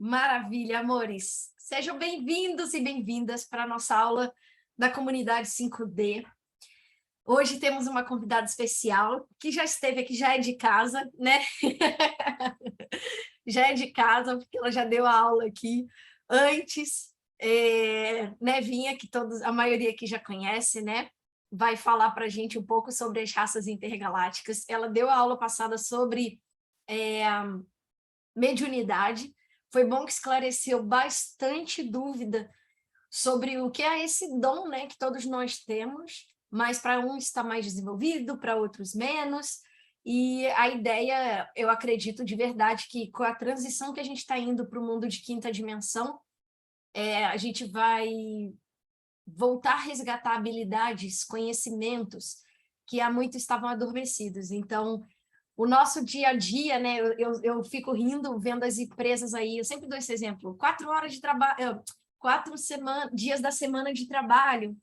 Maravilha, amores. Sejam bem-vindos e bem-vindas para a nossa aula da comunidade 5D. Hoje temos uma convidada especial que já esteve aqui, já é de casa, né? Já é de casa, porque ela já deu a aula aqui antes. Nevinha, que a maioria aqui já conhece, né? Vai falar para a gente um pouco sobre as raças intergalácticas. Ela deu a aula passada sobre mediunidade. Foi bom que esclareceu bastante dúvida sobre o que é esse dom, né, que todos nós temos, mas para uns está mais desenvolvido, para outros menos. E a ideia, eu acredito de verdade que com a transição que a gente está indo para o mundo de quinta dimensão, a gente vai voltar a resgatar habilidades, conhecimentos que há muito estavam adormecidos. Então, o nosso dia a dia, né? Eu fico rindo vendo as empresas aí. Eu sempre dou esse exemplo: 4 horas de trabalho, dias da semana de trabalho.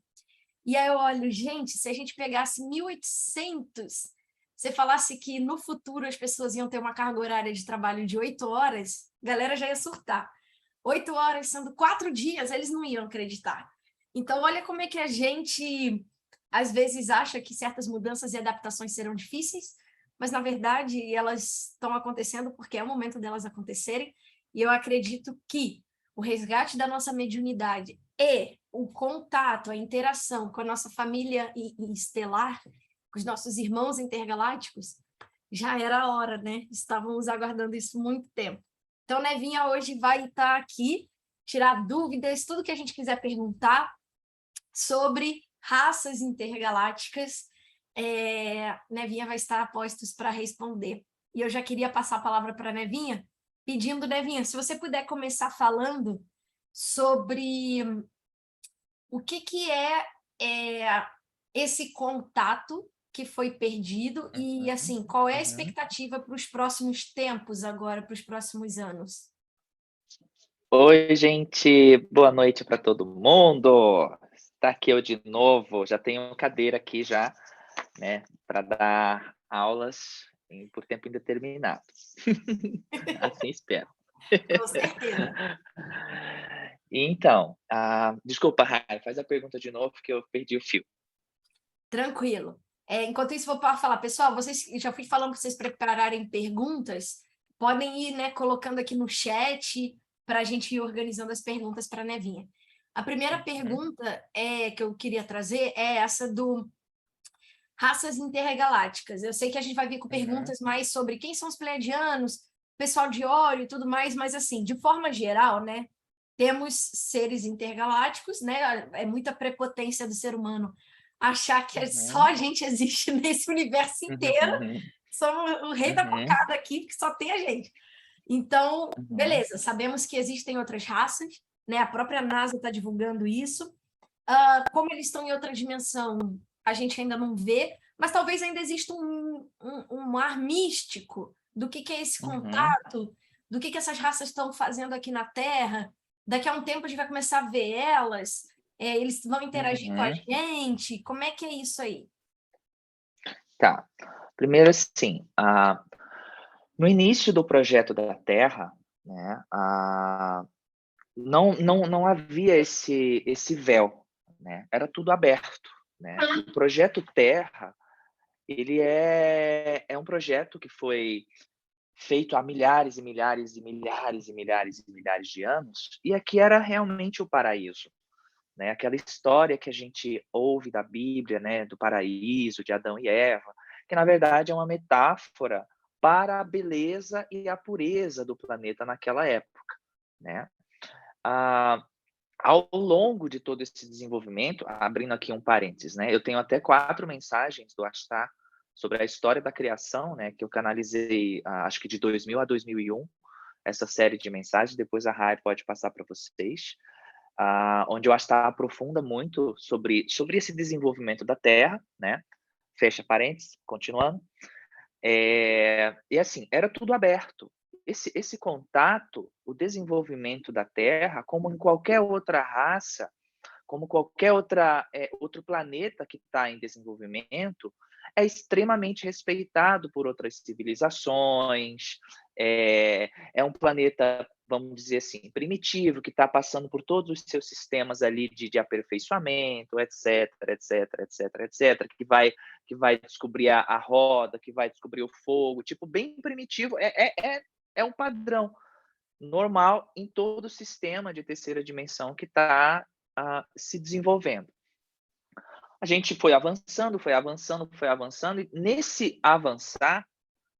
E aí eu olho, gente, se a gente pegasse 1.800, você falasse que no futuro as pessoas iam ter uma carga horária de trabalho de 8 horas, a galera já ia surtar. 8 horas sendo 4 dias, eles não iam acreditar. Então, olha como é que a gente, às vezes, acha que certas mudanças e adaptações serão difíceis, mas, na verdade, elas estão acontecendo porque é o momento delas acontecerem, e eu acredito que o resgate da nossa mediunidade e o contato, a interação com a nossa família estelar, com os nossos irmãos intergalácticos, já era a hora, né? Estávamos aguardando isso há muito tempo. Então, Nevinha hoje vai estar aqui, tirar dúvidas, tudo que a gente quiser perguntar sobre raças intergalácticas, Nevinha vai estar a postos para responder. E eu já queria passar a palavra para a Nevinha, pedindo, Nevinha, se você puder começar falando sobre o que é esse contato que foi perdido e, assim, qual é a expectativa para os próximos tempos agora, para os próximos anos? Oi, gente, boa noite para todo mundo. Está aqui eu de novo. Já tenho cadeira aqui já, né, para dar aulas por tempo indeterminado. Assim espero. Com certeza. Então, desculpa, Rai, faz a pergunta de novo que eu perdi o fio. Tranquilo. Enquanto isso, vou falar, pessoal, vocês já fui falando para vocês prepararem perguntas, podem ir, né, colocando aqui no chat para a gente ir organizando as perguntas para a Nevinha. A primeira pergunta que eu queria trazer é essa do raças intergalácticas. Eu sei que a gente vai vir com perguntas mais sobre quem são os pleiadianos, pessoal de Órion e tudo mais, mas assim, de forma geral, né, temos seres intergalácticos, né? É muita prepotência do ser humano achar que só a gente existe nesse universo inteiro. Somos o rei da cocada aqui, porque só tem a gente. Então, beleza, sabemos que existem outras raças, né? A própria NASA está divulgando isso. Como eles estão em outra dimensão, a gente ainda não vê, mas talvez ainda exista um ar místico do que é esse contato, do que essas raças estão fazendo aqui na Terra. Daqui a um tempo a gente vai começar a ver elas, eles vão interagir com a gente. Como é que é isso aí? Tá. Primeiro, assim, no início do projeto da Terra, né, não havia esse véu, né? Era tudo aberto, né? O projeto Terra, ele é um projeto que foi feito há milhares e milhares e milhares e milhares e milhares de anos, e aqui era realmente o paraíso, né? Aquela história que a gente ouve da Bíblia, né, do paraíso, de Adão e Eva, que na verdade é uma metáfora para a beleza e a pureza do planeta naquela época, né? Ao longo de todo esse desenvolvimento, abrindo aqui um parênteses, né, eu tenho até 4 mensagens do Ashtar sobre a história da criação, né, que eu canalizei, acho que de 2000 a 2001, essa série de mensagens, depois a Rai pode passar para vocês, onde o Ashtar aprofunda muito sobre esse desenvolvimento da Terra, né, fecha parênteses, continuando, e assim, era tudo aberto. Esse contato, o desenvolvimento da Terra, como em qualquer outra raça, como qualquer outro planeta que está em desenvolvimento, é extremamente respeitado por outras civilizações, é um planeta vamos dizer assim, primitivo, que está passando por todos os seus sistemas ali de aperfeiçoamento, etc, etc, etc, etc, que vai descobrir a roda, que vai descobrir o fogo, tipo, bem primitivo, é um padrão normal em todo sistema de terceira dimensão que está se desenvolvendo. A gente foi avançando, foi avançando, foi avançando, e nesse avançar,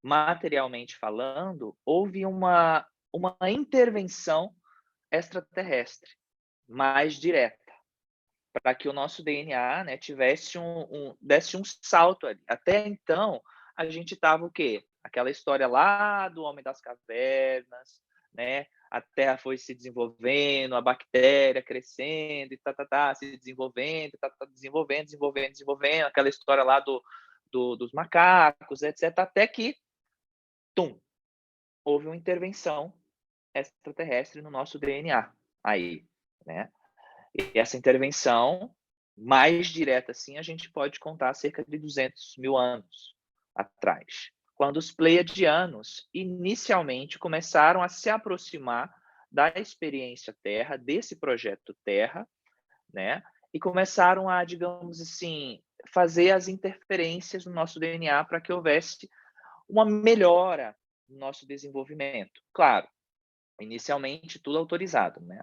materialmente falando, houve uma intervenção extraterrestre mais direta, para que o nosso DNA, né, tivesse desse um salto ali. Até então, a gente estava o quê? Aquela história lá do Homem das Cavernas, né? A Terra foi se desenvolvendo, a bactéria crescendo e se desenvolvendo, desenvolvendo, desenvolvendo, desenvolvendo, aquela história lá dos macacos, etc. Até que, tum, houve uma intervenção extraterrestre no nosso DNA aí, né? E essa intervenção mais direta, assim, a gente pode contar cerca de 200 mil anos atrás, quando os pleiadianos inicialmente começaram a se aproximar da experiência Terra, desse projeto Terra, né? E começaram a, digamos assim, fazer as interferências no nosso DNA para que houvesse uma melhora no nosso desenvolvimento. Claro, inicialmente tudo autorizado, né?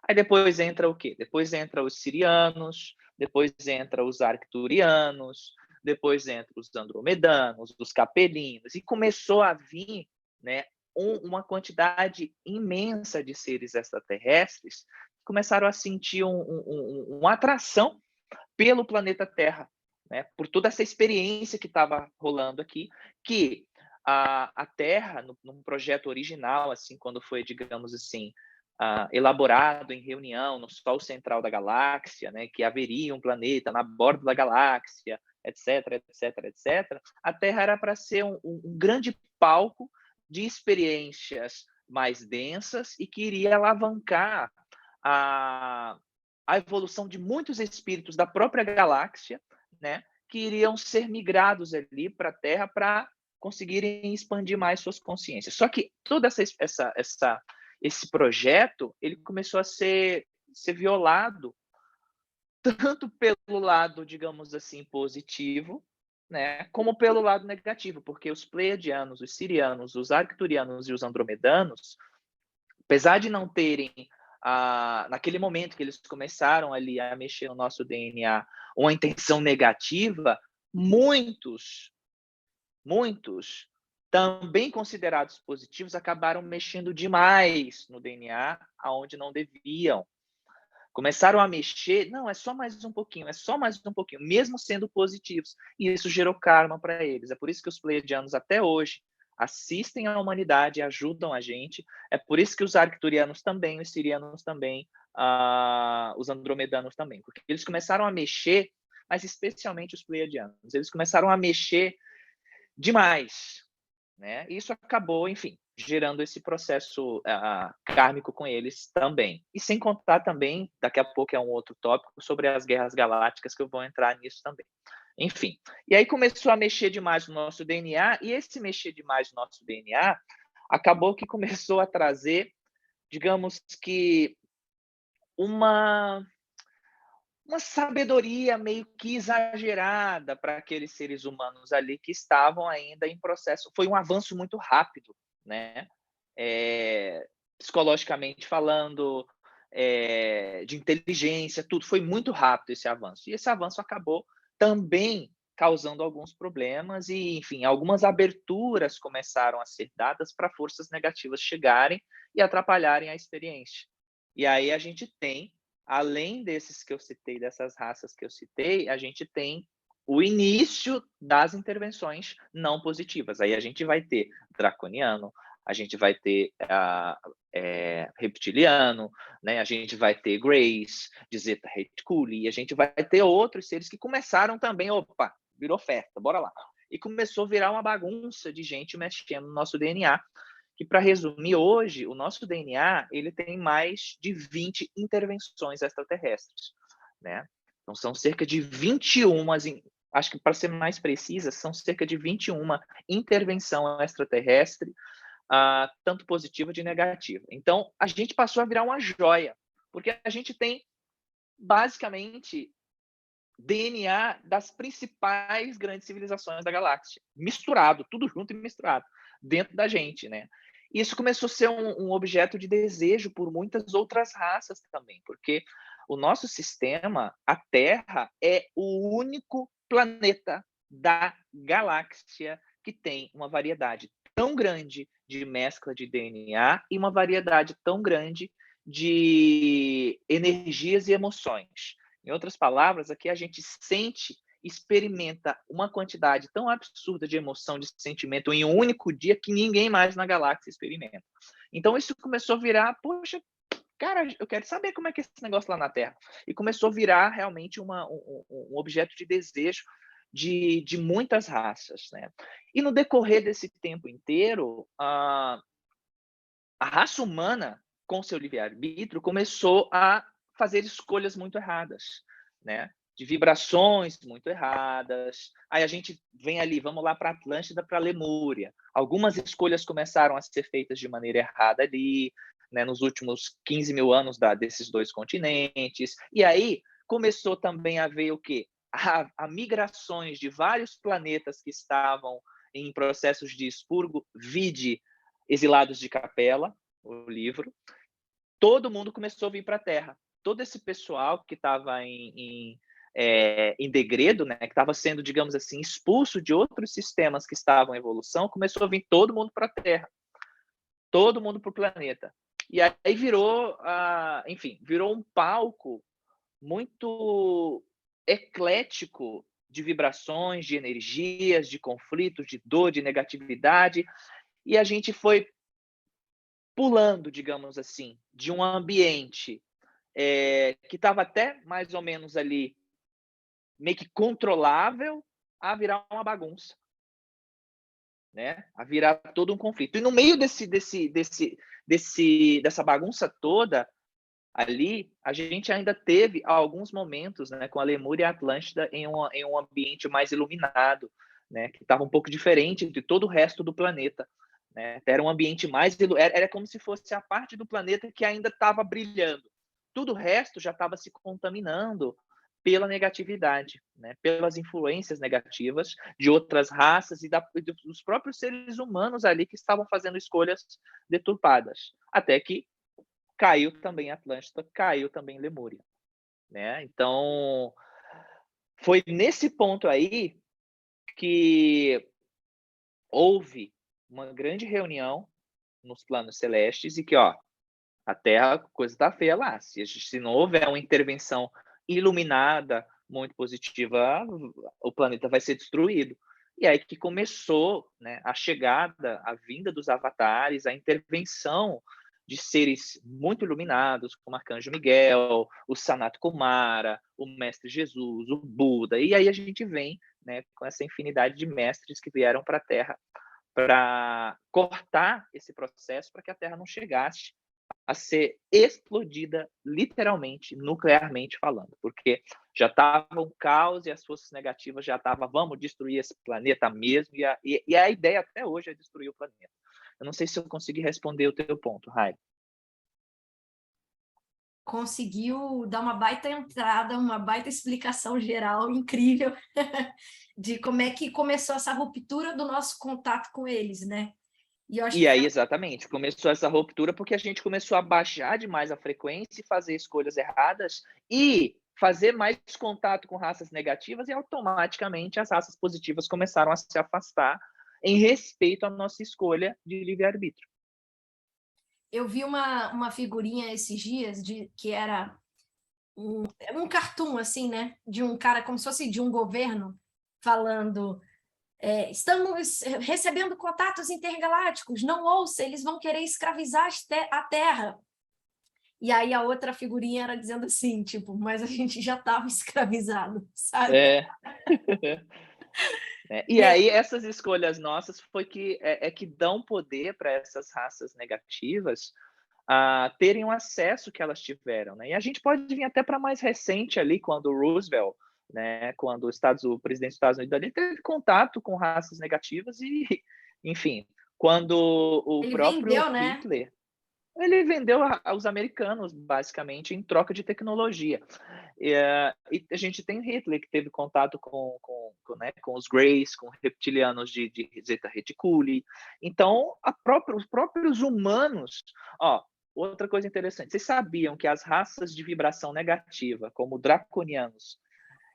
Aí depois entra o quê? Depois entra os sirianos, depois entra os arcturianos, depois entra os andromedanos, os capelinos, e começou a vir, né, uma quantidade imensa de seres extraterrestres que começaram a sentir uma atração pelo planeta Terra, né, por toda essa experiência que estava rolando aqui, que a Terra, num projeto original, assim, quando foi, digamos assim, elaborado em reunião no Sol central da galáxia, né, que haveria um planeta na borda da galáxia, etc, etc, etc, a Terra era para ser um grande palco de experiências mais densas e que iria alavancar a, a evolução de muitos espíritos da própria galáxia, né, que iriam ser migrados ali para a Terra para conseguirem expandir mais suas consciências. Só que todo esse projeto ele começou a ser violado tanto pelo lado, digamos assim, positivo, né, como pelo lado negativo, porque os pleiadianos, os sirianos, os arcturianos e os andromedanos, apesar de não terem, naquele momento que eles começaram ali a mexer no nosso DNA, uma intenção negativa, muitos também considerados positivos acabaram mexendo demais no DNA, aonde não deviam. Começaram a mexer, não, é só mais um pouquinho, é só mais um pouquinho, mesmo sendo positivos. E isso gerou karma para eles. É por isso que os pleiadianos até hoje assistem à humanidade, ajudam a gente. É por isso que os arcturianos também, os sirianos também, os andromedanos também, porque eles começaram a mexer, mas especialmente os pleiadianos, eles começaram a mexer demais, né? E isso acabou, enfim, gerando esse processo kármico com eles também. E sem contar também, daqui a pouco é um outro tópico, sobre as guerras galácticas, que eu vou entrar nisso também. Enfim, e aí começou a mexer demais no nosso DNA, e esse mexer demais no nosso DNA acabou que começou a trazer, digamos que, uma sabedoria meio que exagerada para aqueles seres humanos ali que estavam ainda em processo. Foi um avanço muito rápido, né? Psicologicamente falando, de inteligência, tudo foi muito rápido esse avanço. E esse avanço acabou também causando alguns problemas e, enfim, algumas aberturas começaram a ser dadas para forças negativas chegarem e atrapalharem a experiência. E aí a gente tem, além desses que eu citei, dessas raças que eu citei, a gente tem o início das intervenções não positivas. Aí a gente vai ter draconiano, a gente vai ter reptiliano, né? A gente vai ter Grace, de Zeta Reticuli, e a gente vai ter outros seres que começaram também, opa, virou festa, bora lá. E começou a virar uma bagunça de gente mexendo no nosso DNA, que, para resumir, hoje, o nosso DNA ele tem mais de 20 intervenções extraterrestres, né? Então, são cerca de 21, acho que, para ser mais precisa, são cerca de 21 intervenção extraterrestre tanto positiva de negativa. Então, a gente passou a virar uma joia, porque a gente tem, basicamente, DNA das principais grandes civilizações da galáxia, misturado, tudo junto e misturado, dentro da gente, né? Isso começou a ser um objeto de desejo por muitas outras raças também, porque o nosso sistema, a Terra, é o único planeta da galáxia que tem uma variedade tão grande de mescla de DNA e uma variedade tão grande de energias e emoções. Em outras palavras, aqui a gente sente, experimenta uma quantidade tão absurda de emoção, de sentimento em um único dia que ninguém mais na galáxia experimenta. Então isso começou a virar, poxa, cara, eu quero saber como é que é esse negócio lá na Terra. E começou a virar realmente um objeto de desejo de muitas raças, né? E no decorrer desse tempo inteiro, a raça humana, com seu livre-arbítrio, começou a fazer escolhas muito erradas, né? De vibrações muito erradas. Aí a gente vem ali, vamos lá para Atlântida, para Lemúria. Algumas escolhas começaram a ser feitas de maneira errada ali, né, nos últimos 15 mil anos desses dois continentes. E aí começou também a ver o quê? A migrações de vários planetas que estavam em processos de expurgo, vide Exilados de Capela, o livro. Todo mundo começou a vir para a Terra. Todo esse pessoal que estava em degredo, né, que estava sendo, digamos assim, expulso de outros sistemas que estavam em evolução, começou a vir todo mundo para a Terra. Todo mundo para o planeta. E aí virou, enfim, virou um palco muito eclético de vibrações, de energias, de conflitos, de dor, de negatividade, e a gente foi pulando, digamos assim, de um ambiente que estava até mais ou menos ali meio que controlável a virar uma bagunça, né? A virar todo um conflito. E no meio dessa bagunça toda ali, a gente ainda teve alguns momentos, né, com a Lemúria e a Atlântida em um ambiente mais iluminado, né, que estava um pouco diferente de todo o resto do planeta. Né? Era um ambiente mais. Era como se fosse a parte do planeta que ainda estava brilhando. Tudo o resto já estava se contaminando pela negatividade, né? Pelas influências negativas de outras raças e dos próprios seres humanos ali que estavam fazendo escolhas deturpadas. Até que caiu também Atlântida, caiu também Lemúria. Né? Então, foi nesse ponto aí que houve uma grande reunião nos planos celestes e que, ó, a Terra, a coisa tá feia lá. Se não houver uma intervenção iluminada, muito positiva, o planeta vai ser destruído. E aí que começou, né, a chegada, a vinda dos avatares, a intervenção de seres muito iluminados, como o Arcanjo Miguel, o Sanat Kumara, o Mestre Jesus, o Buda. E aí a gente vem, né, com essa infinidade de mestres que vieram para a Terra para cortar esse processo para que a Terra não chegasse a ser explodida literalmente, nuclearmente falando, porque já estava um caos e as forças negativas já estavam, vamos destruir esse planeta mesmo, e a ideia até hoje é destruir o planeta. Eu não sei se eu consegui responder o teu ponto, Rai. Conseguiu dar uma baita entrada, uma baita explicação geral incrível de como é que começou essa ruptura do nosso contato com eles, né? E aí, exatamente, começou essa ruptura porque a gente começou a baixar demais a frequência e fazer escolhas erradas e fazer mais contato com raças negativas e automaticamente as raças positivas começaram a se afastar em respeito à nossa escolha de livre-arbítrio. Eu vi uma figurinha esses dias que era um cartoon, assim, né? De um cara, como se fosse de um governo, falando: estamos recebendo contatos intergalácticos, não ouça, eles vão querer escravizar a Terra. E aí a outra figurinha era dizendo assim, tipo, mas a gente já estava escravizado, sabe? E aí essas escolhas nossas foi que dão poder para essas raças negativas a terem o acesso que elas tiveram, né? E a gente pode vir até para mais recente ali, quando o Roosevelt, né, quando o presidente dos Estados Unidos ali teve contato com raças negativas e, enfim, quando o Ele próprio vendeu, né? Hitler, ele vendeu aos americanos, basicamente, em troca de tecnologia. E a gente tem Hitler, que teve contato né, com os Greys, com reptilianos de Zeta Reticuli. Então, os próprios humanos... Ó, outra coisa interessante, vocês sabiam que as raças de vibração negativa, como draconianos,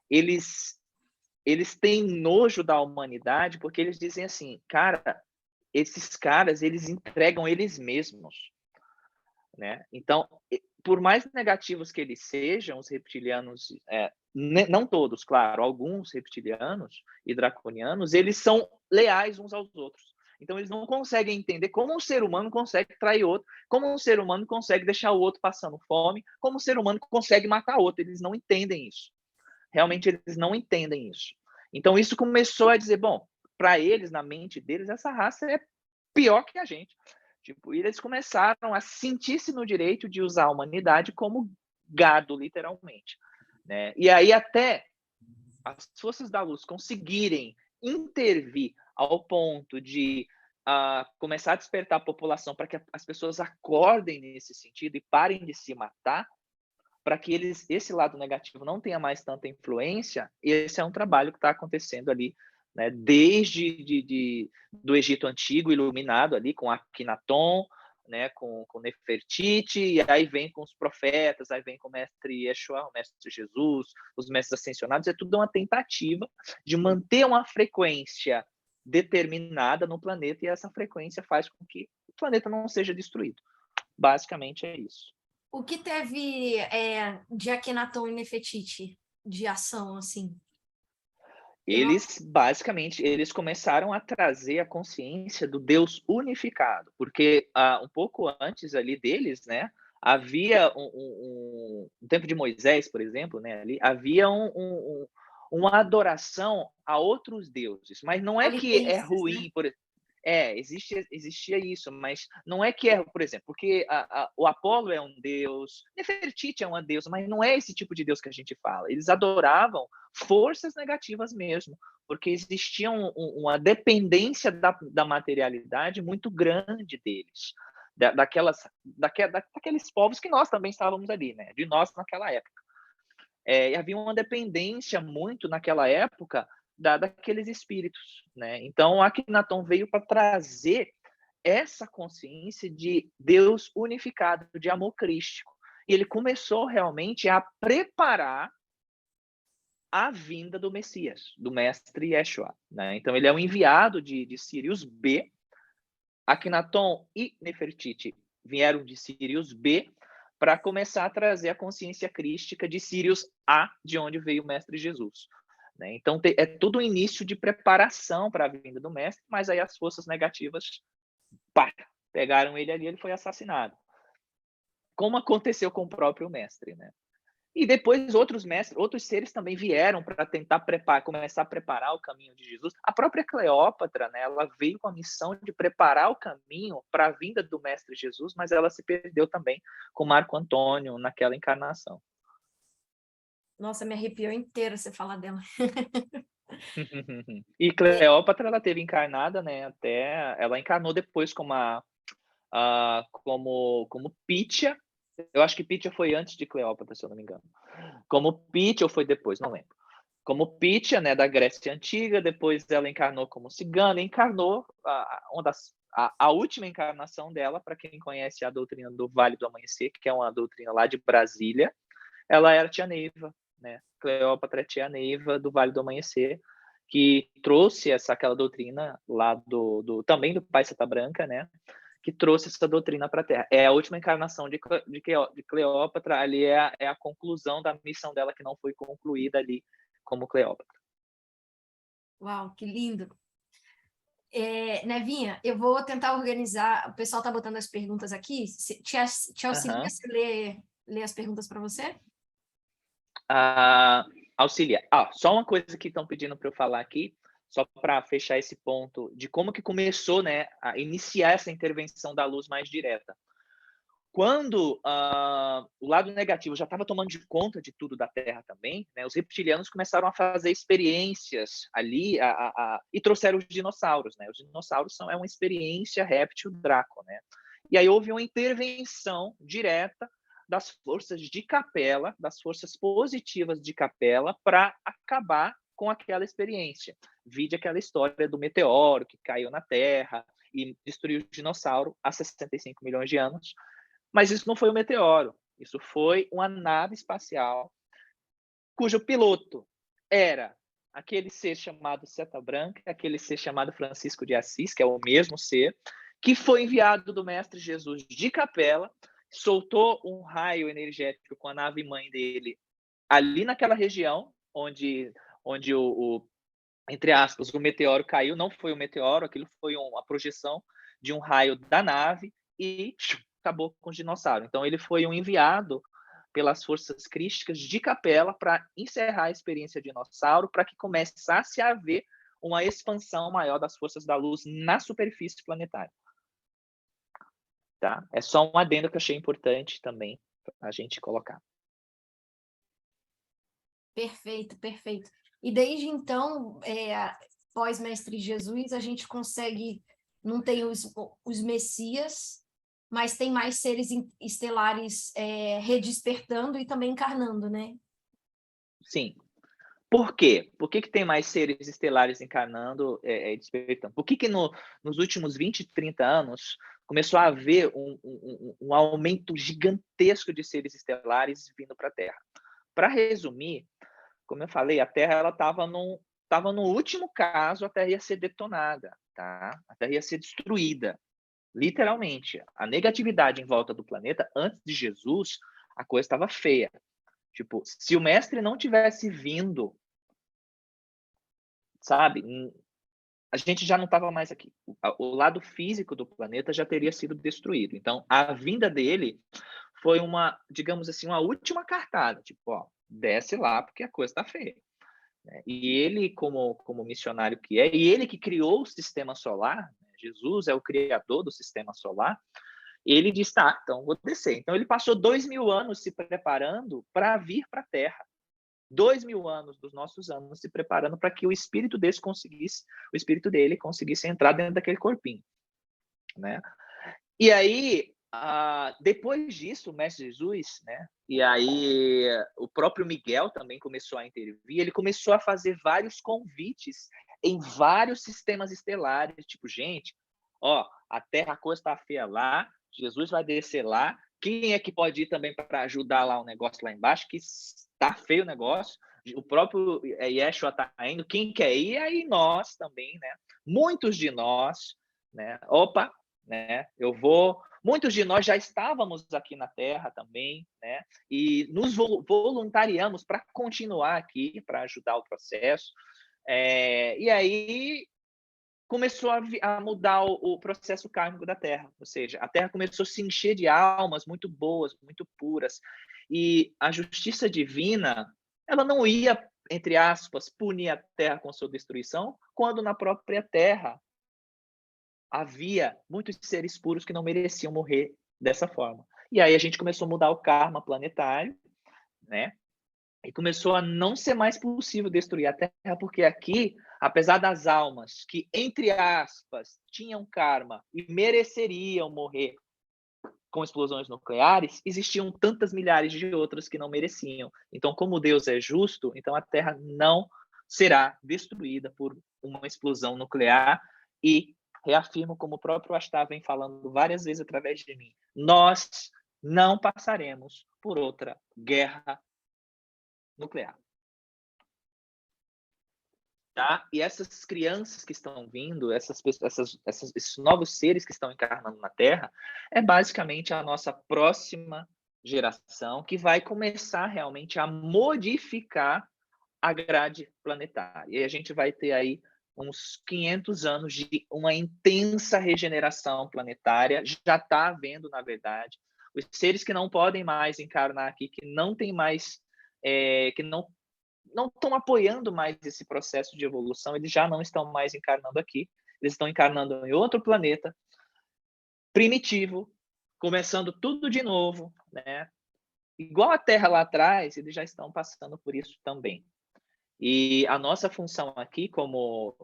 eles têm nojo da humanidade porque eles dizem assim, cara, esses caras, eles entregam eles mesmos, né? Então, por mais negativos que eles sejam, os reptilianos, não todos, claro, alguns reptilianos e draconianos, eles são leais uns aos outros. Então, eles não conseguem entender como um ser humano consegue trair outro, como um ser humano consegue deixar o outro passando fome, como um ser humano consegue matar outro. Eles não entendem isso. Realmente, eles não entendem isso. Então, isso começou a dizer, bom, para eles, na mente deles, essa raça é pior que a gente. Tipo, e eles começaram a sentir-se no direito de usar a humanidade como gado, literalmente, né? E aí até as forças da luz conseguirem intervir ao ponto de começar a despertar a população para que as pessoas acordem nesse sentido e parem de se matar, para que esse lado negativo não tenha mais tanta influência, esse é um trabalho que está acontecendo ali, né, desde do Egito Antigo, iluminado ali, com Akhenaton, né, com Nefertiti, e aí vem com os profetas, aí vem com o mestre Yeshua, o mestre Jesus, os mestres ascensionados, é tudo uma tentativa de manter uma frequência determinada no planeta, e essa frequência faz com que o planeta não seja destruído. Basicamente é isso. O que teve de Akhenaton e Nefertiti de ação, assim? Eles, basicamente, eles começaram a trazer a consciência do Deus unificado, porque um pouco antes ali deles, né, havia no tempo de Moisés, por exemplo, né, ali, havia uma adoração a outros deuses, mas não é que é Politeístas, né? ruim, existia isso, mas não é que é, por exemplo, porque o Apolo é um deus, Nefertiti é uma deusa, mas não é esse tipo de deus que a gente fala. Eles adoravam forças negativas mesmo, porque existia uma dependência da materialidade muito grande deles, daqueles povos que nós também estávamos ali, né? De nós naquela época. E havia uma dependência muito naquela época daqueles espíritos, né? Então, Akhenaton veio para trazer essa consciência de Deus unificado, de amor crístico. E ele começou realmente a preparar a vinda do Messias, do mestre Yeshua, né? Então, ele é o enviado de Sirius B. Akhenaton e Nefertiti vieram de Sirius B para começar a trazer a consciência crística de Sirius A, de onde veio o mestre Jesus, né? Então, é tudo um início de preparação para a vinda do mestre, mas aí as forças negativas pegaram ele ali, ele foi assassinado. Como aconteceu com o próprio mestre, né? E depois outros mestres, outros seres também vieram para tentar começar a preparar o caminho de Jesus. A própria Cleópatra, né, ela veio com a missão de preparar o caminho para a vinda do mestre Jesus, mas ela se perdeu também com Marco Antônio naquela encarnação. Nossa, me arrepiou inteira você falar dela. E Cleópatra, ela teve encarnada, né, ela encarnou depois como Pítia. Eu acho que Pítia foi antes de Cleópatra, se eu não me engano. Como Pítia, ou foi depois, não lembro. Como Pítia, né, da Grécia Antiga, depois ela encarnou como cigana, encarnou a última encarnação dela, para quem conhece a doutrina do Vale do Amanhecer, que é uma doutrina lá de Brasília, ela era tia Neiva, né? Cleópatra é tia Neiva do Vale do Amanhecer, que trouxe aquela doutrina lá também do Pai Santa Branca, né? Que trouxe essa doutrina para a Terra. É a última encarnação de Cleópatra, ali é a conclusão da missão dela, que não foi concluída ali como Cleópatra. Uau, que lindo. Nevinha, eu vou tentar organizar. O pessoal está botando as perguntas aqui. Te auxilia se ler as perguntas para você? Auxilia. Só uma coisa que estão pedindo para eu falar aqui, só para fechar esse ponto de como que começou, né, a iniciar essa intervenção da luz mais direta. Quando o lado negativo já estava tomando de conta de tudo da Terra também, né, os reptilianos começaram a fazer experiências ali e trouxeram os dinossauros. Né? Os dinossauros é uma experiência réptil Draco. Né? E aí houve uma intervenção direta das forças de Capela, das forças positivas de Capela, para acabar com aquela experiência. Vide aquela história do meteoro que caiu na Terra e destruiu o dinossauro há 65 milhões de anos. Mas isso não foi um meteoro, isso foi uma nave espacial cujo piloto era aquele ser chamado Seta Branca, aquele ser chamado Francisco de Assis, que é o mesmo ser, que foi enviado do Mestre Jesus de Capela, soltou um raio energético com a nave-mãe dele ali naquela região onde entre aspas, o meteoro caiu. Não foi um meteoro, aquilo foi uma projeção de um raio da nave e acabou com o dinossauro. Então, ele foi um enviado pelas forças crísticas de Capela para encerrar a experiência dinossauro, para que começasse a haver uma expansão maior das forças da luz na superfície planetária. Tá? É só um adendo que eu achei importante também a gente colocar. Perfeito, perfeito. E desde então, pós-Mestre Jesus, a gente consegue, não tem os messias, mas tem mais seres estelares redespertando e também encarnando, né? Sim. Por quê? Por que tem mais seres estelares encarnando e despertando? Por que nos últimos 20, 30 anos começou a haver um aumento gigantesco de seres estelares vindo para a Terra? Para resumir, como eu falei, a Terra estava no último caso, a Terra ia ser detonada, tá? A Terra ia ser destruída, literalmente. A negatividade em volta do planeta, antes de Jesus, a coisa estava feia. Tipo, se o mestre não tivesse vindo, sabe, a gente já não estava mais aqui. O lado físico do planeta já teria sido destruído. Então, a vinda dele foi digamos assim, uma última cartada. Tipo, ó, desce lá porque a coisa está feia. E ele, como missionário que é, e ele que criou o sistema solar, né, Jesus é o criador do sistema solar, ele disse, tá, então vou descer. Então ele passou 2000 anos se preparando para vir para a Terra. 2000 anos dos nossos anos se preparando para que o espírito dele conseguisse entrar dentro daquele corpinho, né? E aí, depois disso, o Mestre Jesus, né? E aí o próprio Miguel também começou a intervir. Ele começou a fazer vários convites em vários sistemas estelares, tipo, gente, ó, a Terra, a coisa está feia lá, Jesus vai descer lá. Quem é que pode ir também para ajudar lá o negócio lá embaixo, que está feio o negócio? O próprio Yeshua está indo. Quem quer ir? E aí nós também, né? Muitos de nós, né? Opa, né? Muitos de nós já estávamos aqui na Terra também, né? E nos voluntariamos para continuar aqui, para ajudar o processo. E aí começou a mudar o processo kármico da Terra, ou seja, a Terra começou a se encher de almas muito boas, muito puras, e a justiça divina, ela não ia, entre aspas, punir a Terra com sua destruição, quando na própria Terra havia muitos seres puros que não mereciam morrer dessa forma. E aí a gente começou a mudar o karma planetário, né? E começou a não ser mais possível destruir a Terra, porque aqui, apesar das almas que, entre aspas, tinham karma e mereceriam morrer com explosões nucleares, existiam tantas milhares de outras que não mereciam. Então, como Deus é justo, então a Terra não será destruída por uma explosão nuclear. E reafirmo, como o próprio Astá vem falando várias vezes através de mim, nós não passaremos por outra guerra nuclear. Tá? E essas crianças que estão vindo, esses novos seres que estão encarnando na Terra, é basicamente a nossa próxima geração que vai começar realmente a modificar a grade planetária. E a gente vai ter aí uns 500 anos de uma intensa regeneração planetária. Já está havendo, na verdade, os seres que não podem mais encarnar aqui, que não tem mais, que não estão apoiando mais esse processo de evolução, eles já não estão mais encarnando aqui, eles estão encarnando em outro planeta primitivo, começando tudo de novo, né? Igual a Terra lá atrás, eles já estão passando por isso também. E a nossa função aqui, como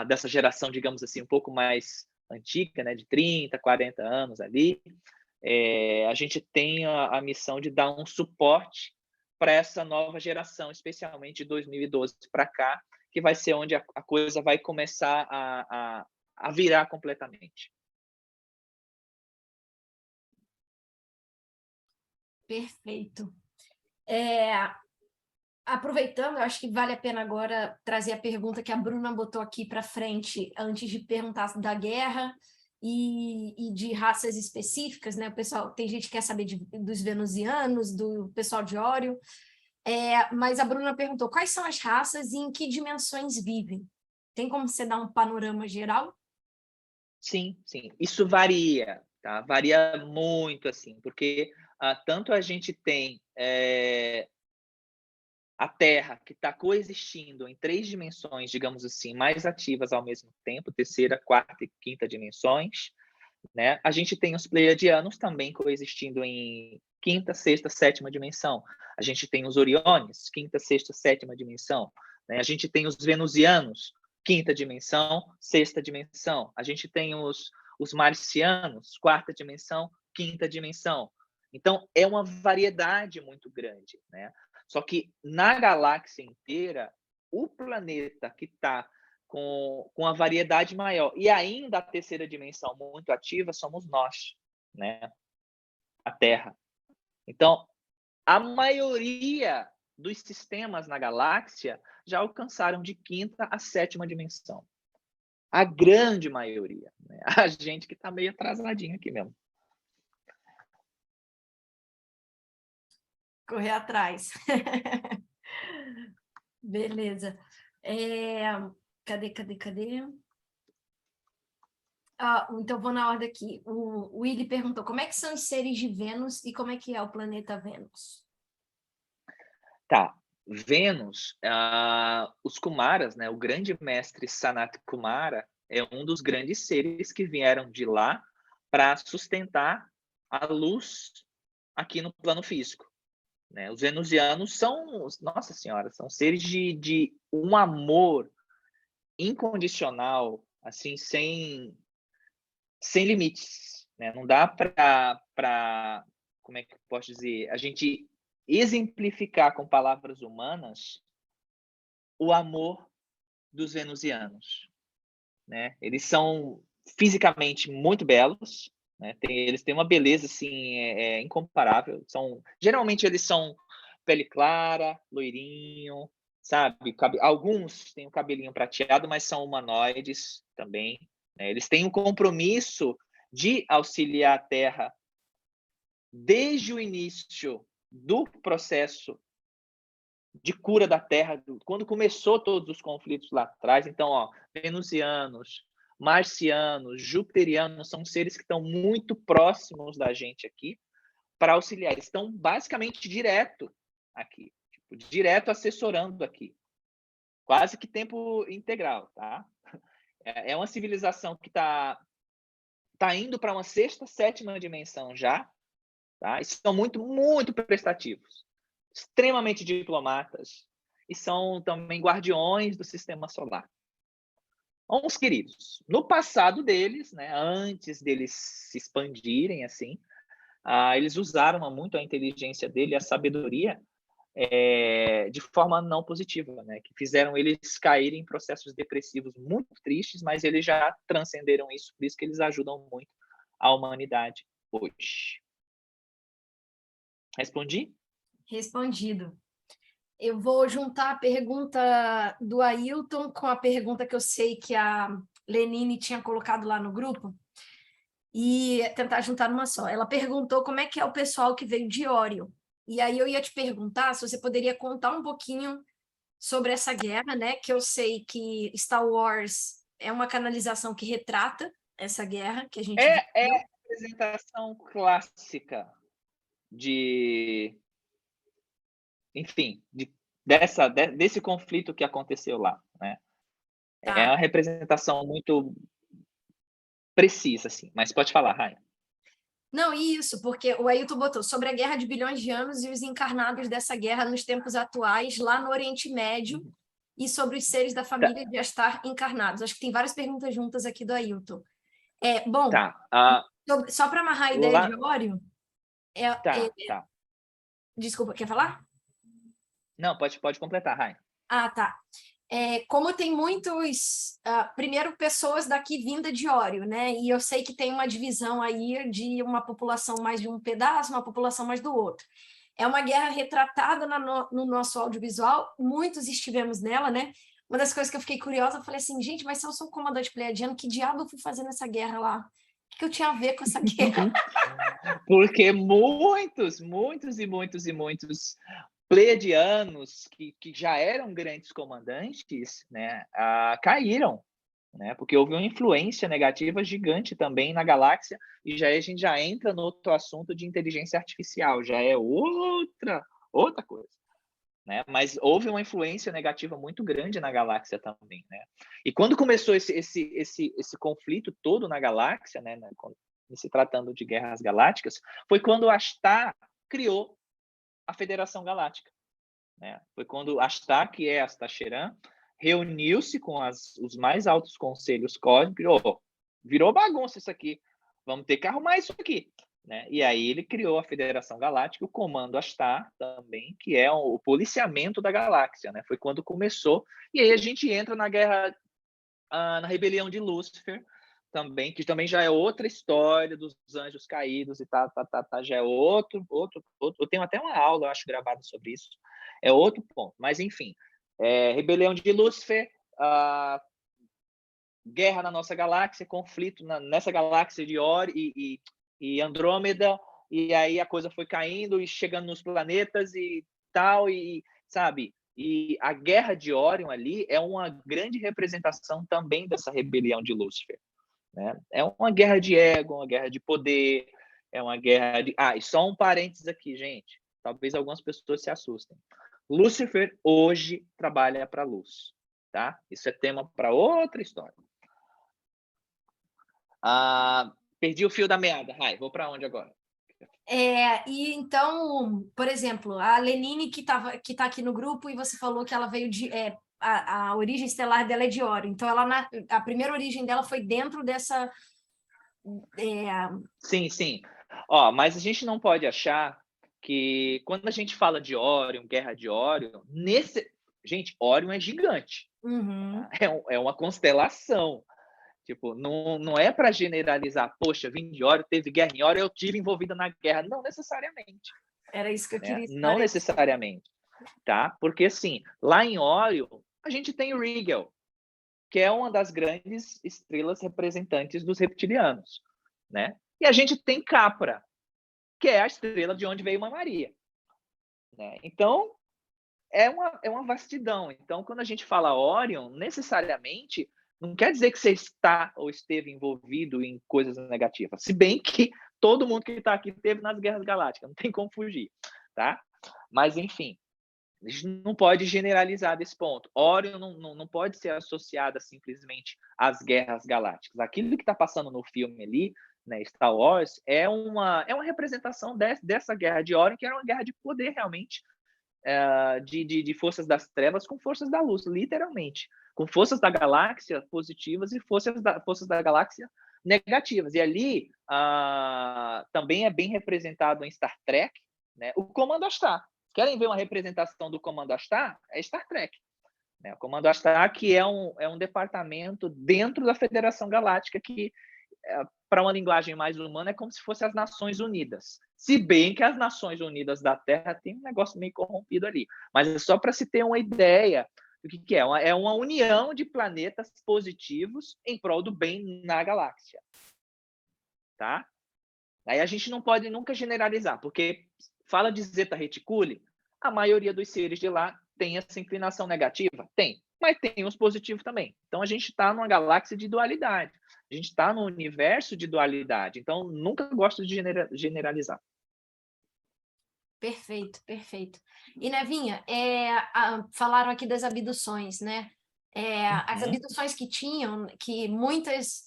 dessa geração, digamos assim, um pouco mais antiga, né, de 30, 40 anos ali, a gente tem a missão de dar um suporte para essa nova geração, especialmente de 2012 para cá, que vai ser onde a coisa vai começar a virar completamente. Perfeito. Aproveitando, eu acho que vale a pena agora trazer a pergunta que a Bruna botou aqui para frente, antes de perguntar da guerra e de raças específicas, né? O pessoal, tem gente que quer saber dos venusianos, do pessoal de Ório, mas a Bruna perguntou quais são as raças e em que dimensões vivem. Tem como você dar um panorama geral? Sim, sim. Isso varia, tá? Varia muito, assim, porque tanto a gente tem a Terra, que está coexistindo em 3 dimensões, digamos assim, mais ativas ao mesmo tempo, terceira, quarta e quinta dimensões, né? A gente tem os pleiadianos também coexistindo em quinta, sexta, sétima dimensão. A gente tem os oriones, quinta, sexta, sétima dimensão, né? A gente tem os venusianos, quinta dimensão, sexta dimensão. A gente tem os marcianos, quarta dimensão, quinta dimensão. Então, é uma variedade muito grande, né? Só que na galáxia inteira, o planeta que está com a variedade maior e ainda a terceira dimensão muito ativa somos nós, né? A Terra. Então, a maioria dos sistemas na galáxia já alcançaram de quinta a sétima dimensão. A grande maioria, né? A gente que está meio atrasadinho aqui mesmo. Correr atrás. Beleza. Cadê? Então, vou na ordem aqui. O Willy perguntou como é que são os seres de Vênus e como é que é o planeta Vênus? Tá. Vênus, os Kumaras, né? O grande mestre Sanat Kumara é um dos grandes seres que vieram de lá para sustentar a luz aqui no plano físico, né? Os venusianos são, nossa senhora, são seres de um amor incondicional, assim, sem limites, né? Não dá para, como é que eu posso dizer, a gente exemplificar com palavras humanas o amor dos venusianos, né? Eles são fisicamente muito belos, né? Eles têm uma beleza assim incomparável. Geralmente eles são pele clara, loirinho, sabe? Alguns têm o cabelinho prateado, mas são humanoides também, né? Eles têm um compromisso de auxiliar a Terra desde o início do processo de cura da Terra, quando começou todos os conflitos lá atrás. Então, venusianos, marcianos, jupiterianos são seres que estão muito próximos da gente aqui para auxiliar. Eles estão basicamente direto aqui, direto assessorando aqui, quase que tempo integral, tá? É uma civilização que tá indo para uma sexta, sétima dimensão já, tá? E são muito, muito prestativos, extremamente diplomatas e são também guardiões do sistema solar. Uns queridos. No passado deles, né, antes deles se expandirem assim, eles usaram muito a inteligência dele, a sabedoria, de forma não positiva, né, que fizeram eles caírem em processos depressivos muito tristes, mas eles já transcenderam isso, por isso que eles ajudam muito a humanidade hoje. Respondi? Respondido. Eu vou juntar a pergunta do Ailton com a pergunta que eu sei que a Lenine tinha colocado lá no grupo e tentar juntar numa só. Ela perguntou como é que é o pessoal que veio de Ório. E aí eu ia te perguntar se você poderia contar um pouquinho sobre essa guerra, né? Que eu sei que Star Wars é uma canalização que retrata essa guerra que a gente É viveu. a representação clássica de, enfim, desse conflito que aconteceu lá, né? É Tá. uma representação muito precisa, assim, mas pode falar, Raia. Não, isso, porque o Ailton botou sobre a guerra de bilhões de anos e os encarnados dessa guerra nos tempos atuais, lá no Oriente Médio, e sobre os seres da Tá, família de Astar encarnados. Acho que tem várias perguntas juntas aqui do Ailton. Bom, tá. só para amarrar a ideia de Lá, Órion, tá. desculpa, quer falar? Não, pode completar, Rai. Ah, tá. Como tem muitos, primeiro, pessoas daqui vinda de Ório, né? E eu sei que tem uma divisão aí de uma população mais de um pedaço, uma população mais do outro. É uma guerra retratada no nosso audiovisual, muitos estivemos nela, né? Uma das coisas que eu fiquei curiosa, eu falei assim, gente, mas se eu sou um comandante pleiadiano, que diabo eu fui fazer nessa guerra lá? O que eu tinha a ver com essa guerra? Porque muitos pleiadianos que já eram grandes comandantes, né, caíram, né, porque houve uma influência negativa gigante também na galáxia, e a gente já entra no outro assunto de inteligência artificial, já é outra coisa, né? Mas houve uma influência negativa muito grande na galáxia também, né? E quando começou esse conflito todo na galáxia, né, se tratando de guerras galácticas, foi quando Astar criou a Federação Galáctica, né? Foi quando Astar, que é Astacheran, reuniu-se com os mais altos conselhos cósmicos e virou bagunça isso aqui, vamos ter que arrumar isso aqui, né? E aí ele criou a Federação Galáctica, o Comando Astar também, que é o policiamento da galáxia, né? Foi quando começou, e aí a gente entra na guerra, na rebelião de Lúcifer, também, que também já é outra história dos anjos caídos e já é outro. Eu tenho até uma aula, eu acho, gravada sobre isso. É outro ponto. Mas, enfim, rebelião de Lúcifer, guerra na nossa galáxia, conflito nessa galáxia de Ori e Andrômeda, e aí a coisa foi caindo e chegando nos planetas e tal, e sabe? E a guerra de Orion ali é uma grande representação também dessa rebelião de Lúcifer, né? É uma guerra de ego, uma guerra de poder, é uma guerra de... e só um parênteses aqui, gente. Talvez algumas pessoas se assustem. Lúcifer hoje trabalha para a luz, tá? Isso é tema para outra história. Perdi o fio da meada. Rai, vou para onde agora? E então, por exemplo, a Lenine que tá aqui no grupo e você falou que ela veio de a origem estelar dela é de Órion. Então a primeira origem dela foi dentro dessa Sim. Mas a gente não pode achar que quando a gente fala de Órion, guerra de Órion, gente, Órion é gigante. Uhum. É uma constelação. Tipo, não é para generalizar, poxa, vim de Órion, teve guerra em Órion, eu tive envolvida na guerra. Não necessariamente. Era isso que eu queria Não necessariamente, tá? Porque, assim, lá em Órion, a gente tem o Rigel, que é uma das grandes estrelas representantes dos reptilianos, né? E a gente tem Capra, que é a estrela de onde veio Mãe Maria, né? Então, é uma vastidão. Então, quando a gente fala Orion, necessariamente não quer dizer que você está ou esteve envolvido em coisas negativas. Se bem que todo mundo que está aqui esteve nas guerras galácticas, não tem como fugir, tá? Mas, enfim, a gente não pode generalizar desse ponto. Orion não pode ser associada simplesmente às guerras galácticas. Aquilo que está passando no filme ali, né, Star Wars, é uma representação dessa guerra de Orion, que era uma guerra de poder realmente, de forças das trevas com forças da luz, literalmente. Com forças da galáxia positivas e forças da galáxia negativas. E ali também é bem representado em Star Trek, né, o Comando Astar. Querem ver uma representação do Comando Astar? É Star Trek. Né? O Comando Astar, que é um departamento dentro da Federação Galáctica que, para uma linguagem mais humana, é como se fosse as Nações Unidas. Se bem que as Nações Unidas da Terra tem um negócio meio corrompido ali. Mas é só para se ter uma ideia do que é. É uma união de planetas positivos em prol do bem na galáxia. Tá? Aí a gente não pode nunca generalizar, porque fala de Zeta Reticuli, a maioria dos seres de lá tem essa inclinação negativa? Tem, mas tem os positivos também. Então a gente está numa galáxia de dualidade, a gente está num universo de dualidade, então nunca gosto de generalizar. Perfeito. E, Nevinha, falaram aqui das abduções, né? As abduções que tinham, que muitas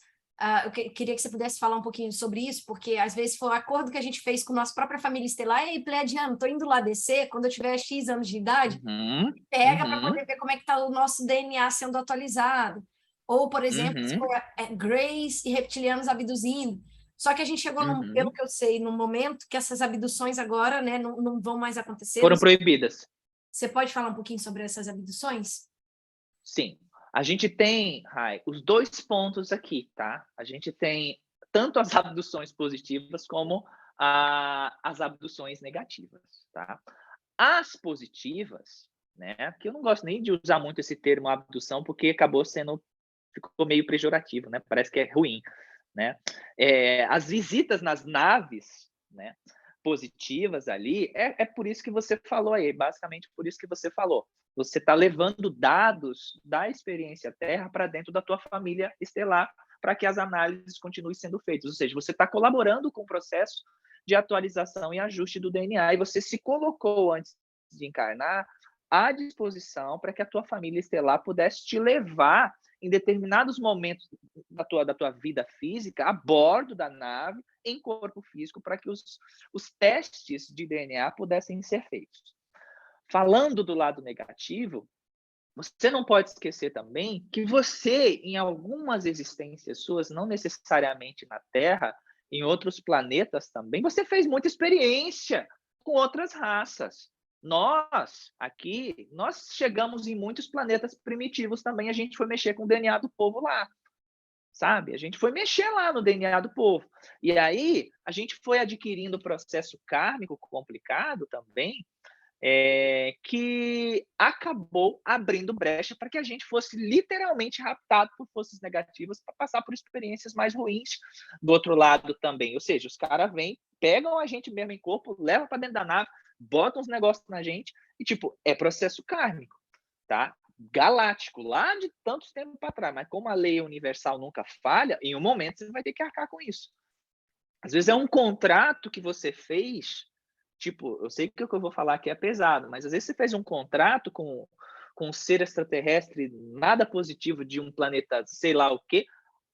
Eu queria que você pudesse falar um pouquinho sobre isso, porque às vezes foi um acordo que a gente fez com nossa própria família estelar. Ei, Pleiadiano, estou indo lá descer, quando eu tiver X anos de idade, Uhum, pega para uhum, poder ver como é que está o nosso DNA sendo atualizado. Ou, por exemplo, se uhum, for Greys e reptilianos abduzindo. Só que a gente chegou, pelo uhum. que eu sei, num momento que essas abduções agora, né, não vão mais acontecer. Foram proibidas. Você pode falar um pouquinho sobre essas abduções? Sim. A gente tem, Rai, os dois pontos aqui, tá? A gente tem tanto as abduções positivas como as abduções negativas, tá? As positivas, né? Que eu não gosto nem de usar muito esse termo abdução, porque ficou meio pejorativo, né? Parece que é ruim, né? As visitas nas naves, né? Positivas ali, é por isso que você falou aí, basicamente por isso que você falou. Você está levando dados da experiência Terra para dentro da tua família estelar para que as análises continuem sendo feitas. Ou seja, você está colaborando com o processo de atualização e ajuste do DNA e você se colocou antes de encarnar à disposição para que a tua família estelar pudesse te levar em determinados momentos da tua vida física a bordo da nave em corpo físico para que os testes de DNA pudessem ser feitos. Falando do lado negativo, você não pode esquecer também que você, em algumas existências suas, não necessariamente na Terra, em outros planetas também, você fez muita experiência com outras raças. Nós, aqui, nós chegamos em muitos planetas primitivos também, a gente foi mexer com o DNA do povo lá, sabe? A gente foi mexer lá no DNA do povo. E aí, a gente foi adquirindo processo kármico complicado também, que acabou abrindo brecha para que a gente fosse literalmente raptado por forças negativas para passar por experiências mais ruins do outro lado também. Ou seja, os caras vêm, pegam a gente mesmo em corpo, levam para dentro da nave, botam os negócios na gente e, tipo, é processo kármico, tá? Galáctico, lá de tantos tempos para trás. Mas como a lei universal nunca falha, em um momento você vai ter que arcar com isso. Às vezes é um contrato que você fez. Tipo, eu sei que o que eu vou falar aqui é pesado, mas às vezes você fez um contrato com um ser extraterrestre nada positivo de um planeta sei lá o quê,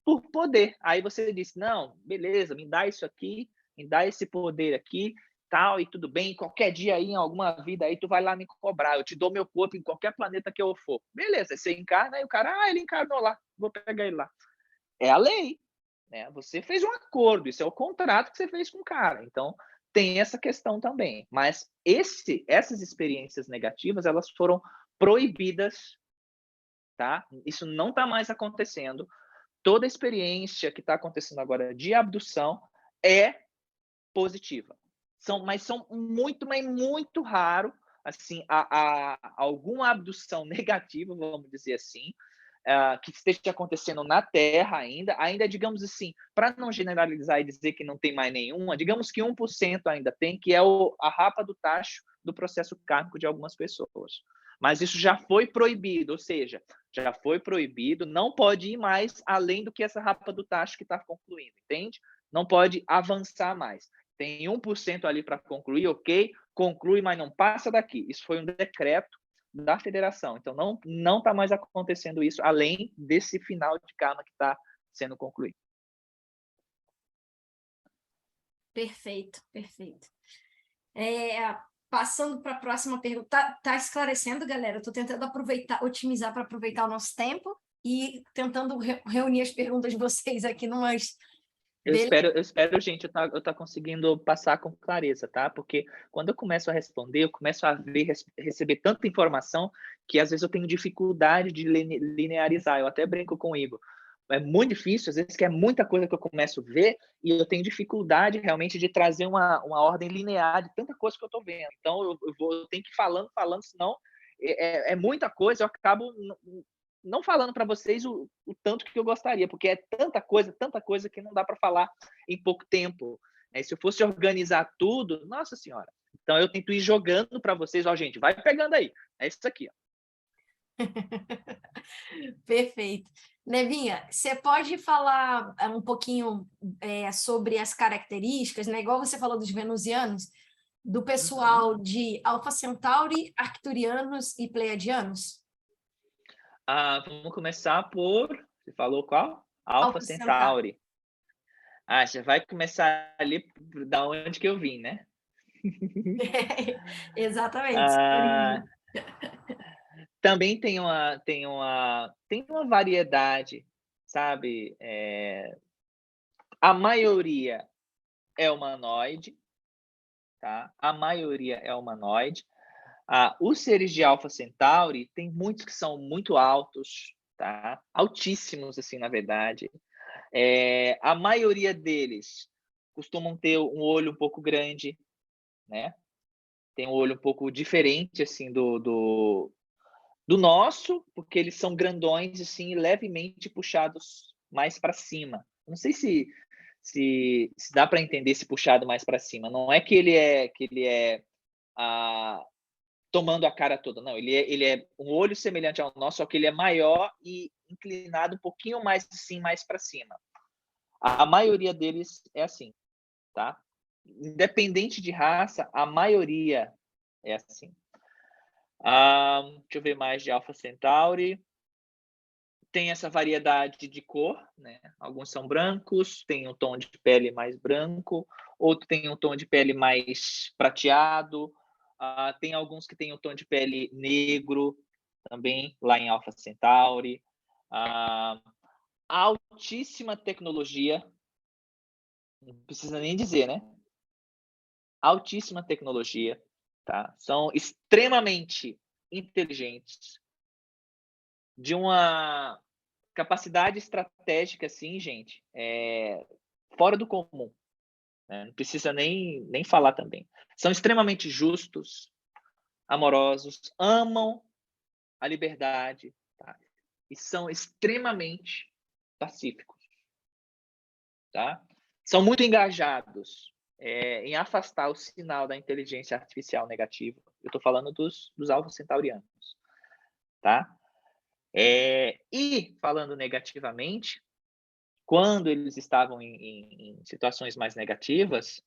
por poder. Aí você disse, não, beleza, me dá isso aqui, me dá esse poder aqui, tal, e tudo bem, qualquer dia aí, em alguma vida aí, tu vai lá me cobrar, eu te dou meu corpo em qualquer planeta que eu for. Beleza, você encarna, e o cara, ele encarnou lá, vou pegar ele lá. É a lei, né? Você fez um acordo, isso é o contrato que você fez com o cara. Então, tem essa questão também. Mas essas experiências negativas, elas foram proibidas, tá? Isso não está mais acontecendo. Toda experiência que está acontecendo agora de abdução é positiva. Mas são muito, mas muito raro, assim, alguma abdução negativa, vamos dizer assim, que esteja acontecendo na Terra ainda digamos assim, para não generalizar e dizer que não tem mais nenhuma, digamos que 1% ainda tem, que é a rapa do tacho do processo kármico de algumas pessoas. Mas isso já foi proibido, ou seja, já foi proibido, não pode ir mais além do que essa rapa do tacho que está concluindo, entende? Não pode avançar mais. Tem 1% ali para concluir, ok, conclui, mas não passa daqui. Isso foi um decreto da federação. Então, não está mais acontecendo isso, além desse final de karma que está sendo concluído. Perfeito, perfeito. Passando para a próxima pergunta, tá esclarecendo, galera? Eu estou tentando otimizar para aproveitar o nosso tempo e tentando reunir as perguntas de vocês aqui numas. Eu espero, gente, eu tá conseguindo passar com clareza, tá? Porque quando eu começo a responder, eu começo a receber tanta informação que às vezes eu tenho dificuldade de linearizar. Eu até brinco com o Igor. É muito difícil, às vezes que é muita coisa que eu começo a ver e eu tenho dificuldade realmente de trazer uma ordem linear de tanta coisa que eu estou vendo. Então eu tenho que ir falando, senão é muita coisa, eu acabo não falando para vocês o tanto que eu gostaria, porque é tanta coisa que não dá para falar em pouco tempo. Se eu fosse organizar tudo, nossa senhora. Então eu tento ir jogando para vocês, ó, gente, vai pegando aí. É isso aqui, ó. Perfeito. Nevinha, você pode falar um pouquinho sobre as características, né? Igual você falou dos venusianos, do pessoal de Alpha Centauri, Arcturianos e Pleiadianos? Vamos começar por... Você falou qual? Alpha Alfa Centauri. Centauri. Ah, já vai começar ali da onde que eu vim, né? Exatamente, Ah, origem. também tem uma variedade, sabe? A maioria é humanoide, tá? A maioria é humanoide. Os seres de Alpha Centauri, tem muitos que são muito altos, tá? Altíssimos, assim, na verdade. A maioria deles costumam ter um olho um pouco grande, né? Tem um olho um pouco diferente, assim, do nosso, porque eles são grandões, assim, levemente puxados mais para cima. Não sei se dá para entender esse puxado mais para cima. Não é que ele é tomando a cara toda, não. Ele é um olho semelhante ao nosso, só que ele é maior e inclinado um pouquinho mais assim, mais para cima. A maioria deles é assim, tá? Independente de raça, a maioria é assim. Deixa eu ver mais de Alpha Centauri. Tem essa variedade de cor, né? Alguns são brancos, tem um tom de pele mais branco, outro tem um tom de pele mais prateado, tem alguns que têm um tom de pele negro também, lá em Alpha Centauri. Altíssima tecnologia, não precisa nem dizer, né? Altíssima tecnologia, tá? São extremamente inteligentes, de uma capacidade estratégica, assim, gente, fora do comum, né? Não precisa nem falar também. São extremamente justos, amorosos, amam a liberdade, tá? E são extremamente pacíficos, tá? São muito engajados em afastar o sinal da inteligência artificial negativa. Eu estou falando dos alfa centaurianos, tá? E falando negativamente, quando eles estavam em situações mais negativas,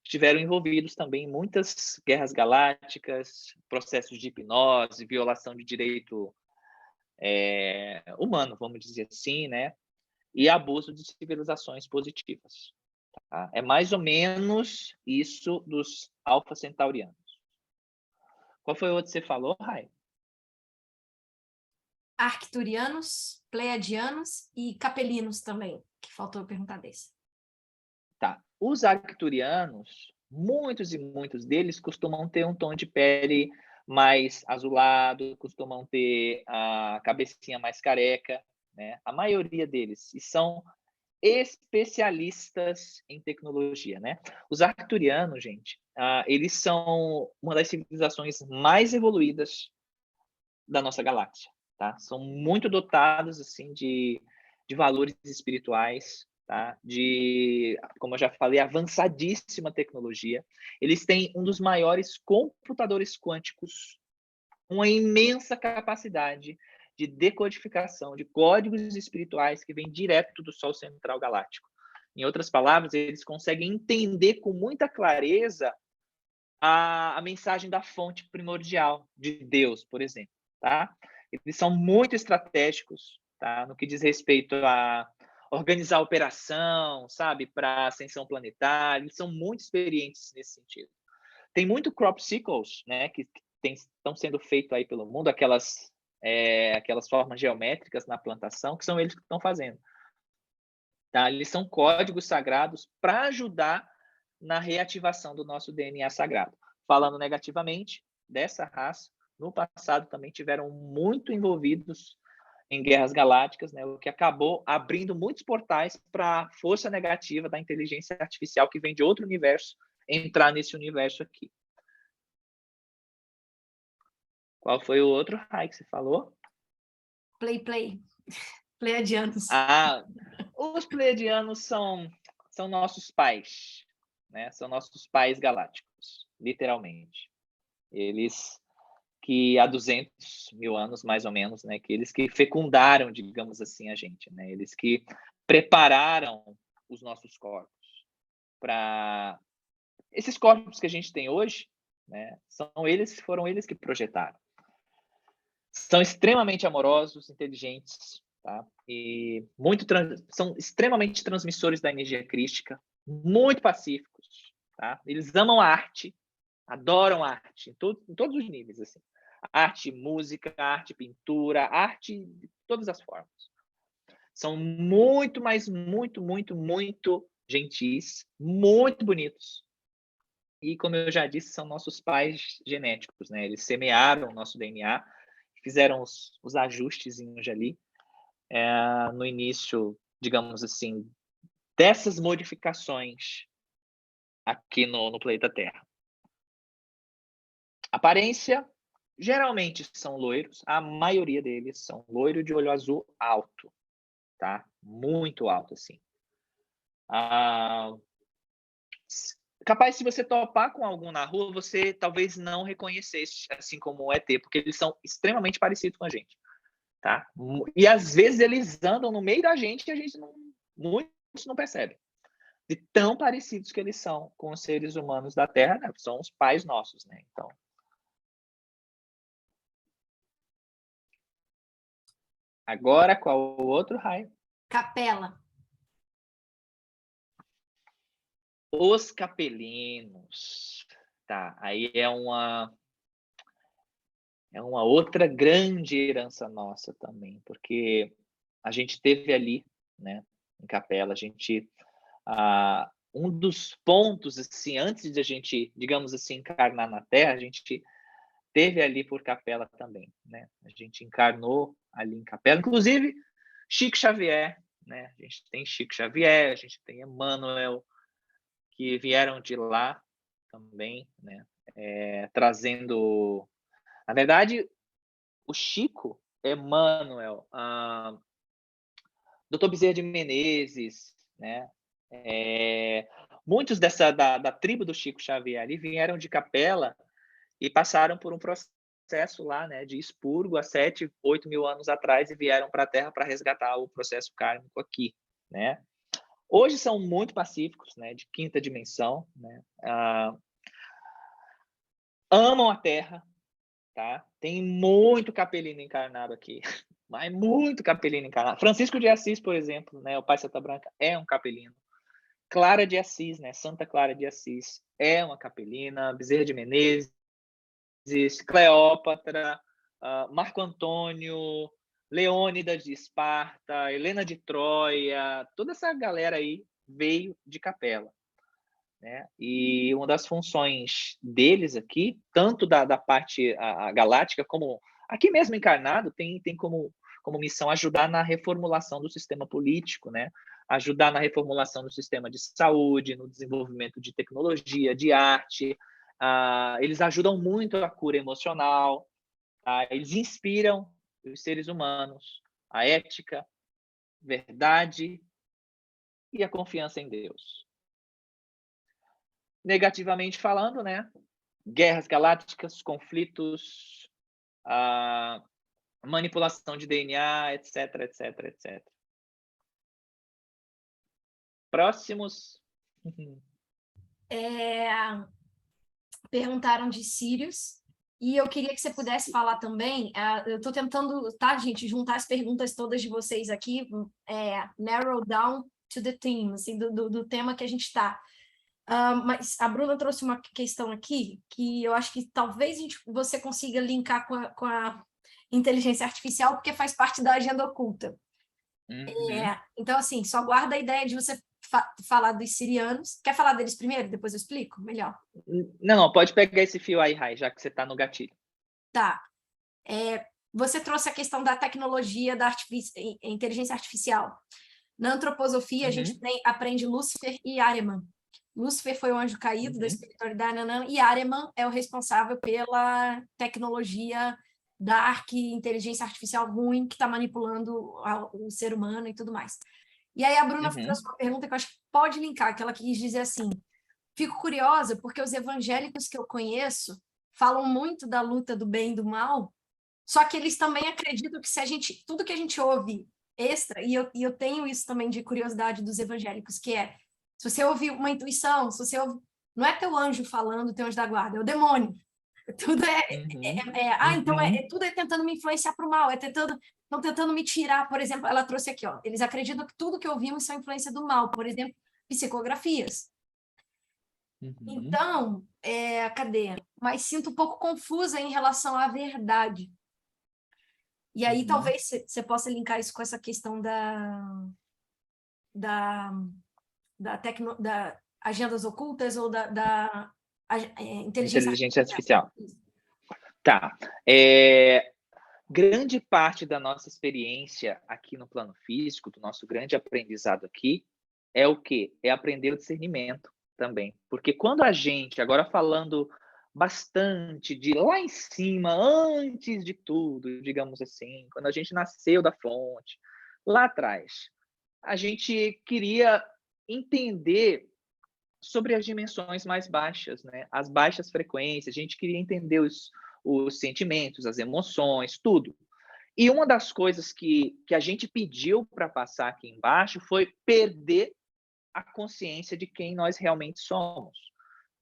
estiveram envolvidos também em muitas guerras galácticas, processos de hipnose, violação de direito humano, vamos dizer assim, né? E abuso de civilizações positivas. Tá? É mais ou menos isso dos alfa centaurianos. Qual foi o outro que você falou, Rai? Arcturianos, Pleiadianos e Capelinos também, que faltou eu perguntar desse. Tá. Os arcturianos, muitos e muitos deles costumam ter um tom de pele mais azulado, costumam ter a cabecinha mais careca, né? A maioria deles. E são especialistas em tecnologia, né? Os arcturianos, gente, eles são uma das civilizações mais evoluídas da nossa galáxia, tá? São muito dotados, assim, de valores espirituais, tá? Como eu já falei, avançadíssima tecnologia. Eles têm um dos maiores computadores quânticos, uma imensa capacidade de decodificação de códigos espirituais que vem direto do Sol Central Galáctico. Em outras palavras, eles conseguem entender com muita clareza a mensagem da fonte primordial de Deus, por exemplo, tá? Eles são muito estratégicos, tá? No que diz respeito a organizar a operação, sabe, para ascensão planetária, eles são muito experientes nesse sentido. Tem muito crop circles, né, que estão sendo feitos aí pelo mundo, aquelas formas geométricas na plantação, que são eles que estão fazendo. Tá? Eles são códigos sagrados para ajudar na reativação do nosso DNA sagrado. Falando negativamente dessa raça, no passado também tiveram muito envolvidos em guerras galácticas, né, o que acabou abrindo muitos portais para a força negativa da inteligência artificial que vem de outro universo entrar nesse universo aqui. Qual foi o outro raio que você falou? Pleiadianos. Os pleiadianos são nossos pais, né? São nossos pais galácticos, literalmente. Eles que há 200 mil anos, mais ou menos, né? Que eles que fecundaram, digamos assim, a gente, né? Eles que prepararam os nossos corpos para esses corpos que a gente tem hoje, né? Foram eles que projetaram. São extremamente amorosos, inteligentes, tá? E são extremamente transmissores da energia crística, muito pacíficos, tá? Eles amam a arte, adoram a arte, em todos os níveis, assim. Arte, música, arte, pintura, arte de todas as formas. São muito, mas muito, muito, muito gentis, muito bonitos. E, como eu já disse, são nossos pais genéticos, né? Eles semearam o nosso DNA, fizeram os ajustezinhos ali, no início, digamos assim, dessas modificações aqui no planeta Terra. Aparência, geralmente são loiros, a maioria deles são loiro de olho azul alto, tá? Muito alto, assim. Ah, capaz, se você topar com algum na rua, você talvez não reconhecesse, assim como o ET, porque eles são extremamente parecidos com a gente, tá? E às vezes eles andam no meio da gente e a gente muitos não percebe. De tão parecidos que eles são com os seres humanos da Terra, né? São os pais nossos, né? Então, agora qual o outro raio? Capela. Os capelinos. Tá, aí é uma outra grande herança nossa também, porque a gente teve ali, né, em Capela, a gente um dos pontos, assim, antes de a gente, digamos assim, encarnar na Terra, a gente teve ali por Capela também, né? A gente encarnou ali em Capela, inclusive Chico Xavier, né? A gente tem Chico Xavier, a gente tem Emmanuel, que vieram de lá também, né? Trazendo, na verdade, o Chico, Emmanuel, Dr. Bezerra de Menezes, né? Muitos da tribo do Chico Xavier ali vieram de Capela e passaram por um processo lá, né, de expurgo há 7, 8 mil anos atrás e vieram para a Terra para resgatar o processo kármico aqui, né? Hoje são muito pacíficos, né, de quinta dimensão, né? Amam a Terra, tá? Tem muito capelino encarnado aqui, mas muito capelino encarnado. Francisco de Assis, por exemplo, né, o pai Santa Branca é um capelino. Clara de Assis, né, Santa Clara de Assis é uma capelina. Bezerra de Menezes, Cleópatra, Marco Antônio, Leônidas de Esparta, Helena de Troia, toda essa galera aí veio de Capela, né? E uma das funções deles aqui, tanto da parte a galáctica, como aqui mesmo encarnado, tem como missão ajudar na reformulação do sistema político, né? Ajudar na reformulação do sistema de saúde, no desenvolvimento de tecnologia, de arte. Eles ajudam muito a cura emocional, eles inspiram os seres humanos a ética, verdade e a confiança em Deus. Negativamente falando, né? Guerras galácticas, conflitos, manipulação de DNA, etc, etc, etc. Próximos. Perguntaram de Sirius, e eu queria que você pudesse falar também, eu estou tentando, tá, gente, juntar as perguntas todas de vocês aqui, narrow down to the theme, assim, do tema que a gente está. Mas a Bruna trouxe uma questão aqui que eu acho que talvez você consiga linkar com a inteligência artificial, porque faz parte da agenda oculta. Então, assim, só guarda a ideia de você falar dos sirianos. Quer falar deles primeiro? Depois eu explico? Melhor. Não, pode pegar esse fio aí, Rai, já que você está no gatilho. Tá. Você trouxe a questão da tecnologia da inteligência artificial. Na antroposofia, a gente aprende Lúcifer e Ahriman. Lúcifer foi o anjo caído da espiritualidade, e Ahriman é o responsável pela tecnologia dark, inteligência artificial ruim, que está manipulando o ser humano e tudo mais. E aí a Bruna trouxe uma pergunta que eu acho que pode linkar, que ela quis dizer assim: fico curiosa porque os evangélicos que eu conheço falam muito da luta do bem e do mal, só que eles também acreditam que se tudo que a gente ouve extra, e eu tenho isso também de curiosidade dos evangélicos, que é, se você ouvir uma intuição, se você ouve, não é teu anjo falando, teu anjo da guarda, é o demônio. Tudo Uhum. então Uhum. tudo é tentando me influenciar para o mal, estão tentando me tirar, por exemplo, ela trouxe aqui, ó, eles acreditam que tudo que ouvimos são influência do mal, por exemplo, psicografias. Uhum. Então, cadê? Mas sinto um pouco confusa em relação à verdade. E aí Uhum. talvez você possa linkar isso com essa questão da, da agendas ocultas ou inteligência Inteligência artificial. artificial. Tá. Grande parte da nossa experiência aqui no plano físico, do nosso grande aprendizado aqui, é o quê? É aprender o discernimento também. Porque quando a gente, agora falando bastante de lá em cima, antes de tudo, digamos assim, quando a gente nasceu da fonte, lá atrás, a gente queria entender sobre as dimensões mais baixas, né? As baixas frequências, a gente queria entender os sentimentos, as emoções, tudo. E uma das coisas que a gente pediu para passar aqui embaixo foi perder a consciência de quem nós realmente somos,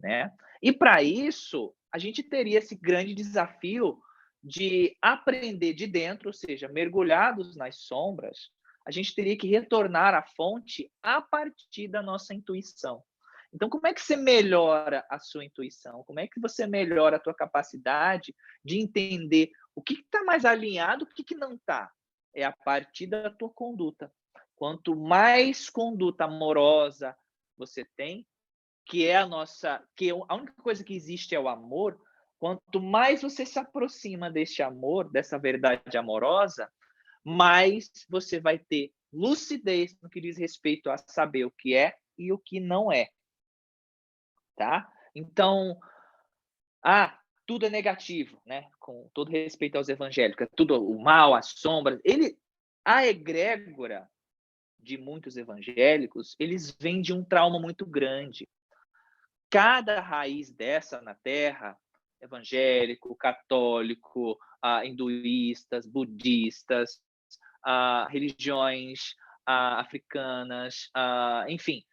né? E para isso, a gente teria esse grande desafio de aprender de dentro, ou seja, mergulhados nas sombras, a gente teria que retornar à fonte a partir da nossa intuição. Então, como é que você melhora a sua intuição? Como é que você melhora a tua capacidade de entender o que está mais alinhado, o que não está? É a partir da tua conduta. Quanto mais conduta amorosa você tem, que é a única coisa que existe é o amor, quanto mais você se aproxima deste amor, dessa verdade amorosa, mais você vai ter lucidez no que diz respeito a saber o que é e o que não é, tá? Então, tudo é negativo, né? Com todo respeito aos evangélicos, é tudo o mal, as sombras. A egrégora de muitos evangélicos, eles vêm de um trauma muito grande. Cada raiz dessa na Terra, evangélico, católico, hinduístas, budistas, religiões africanas, enfim,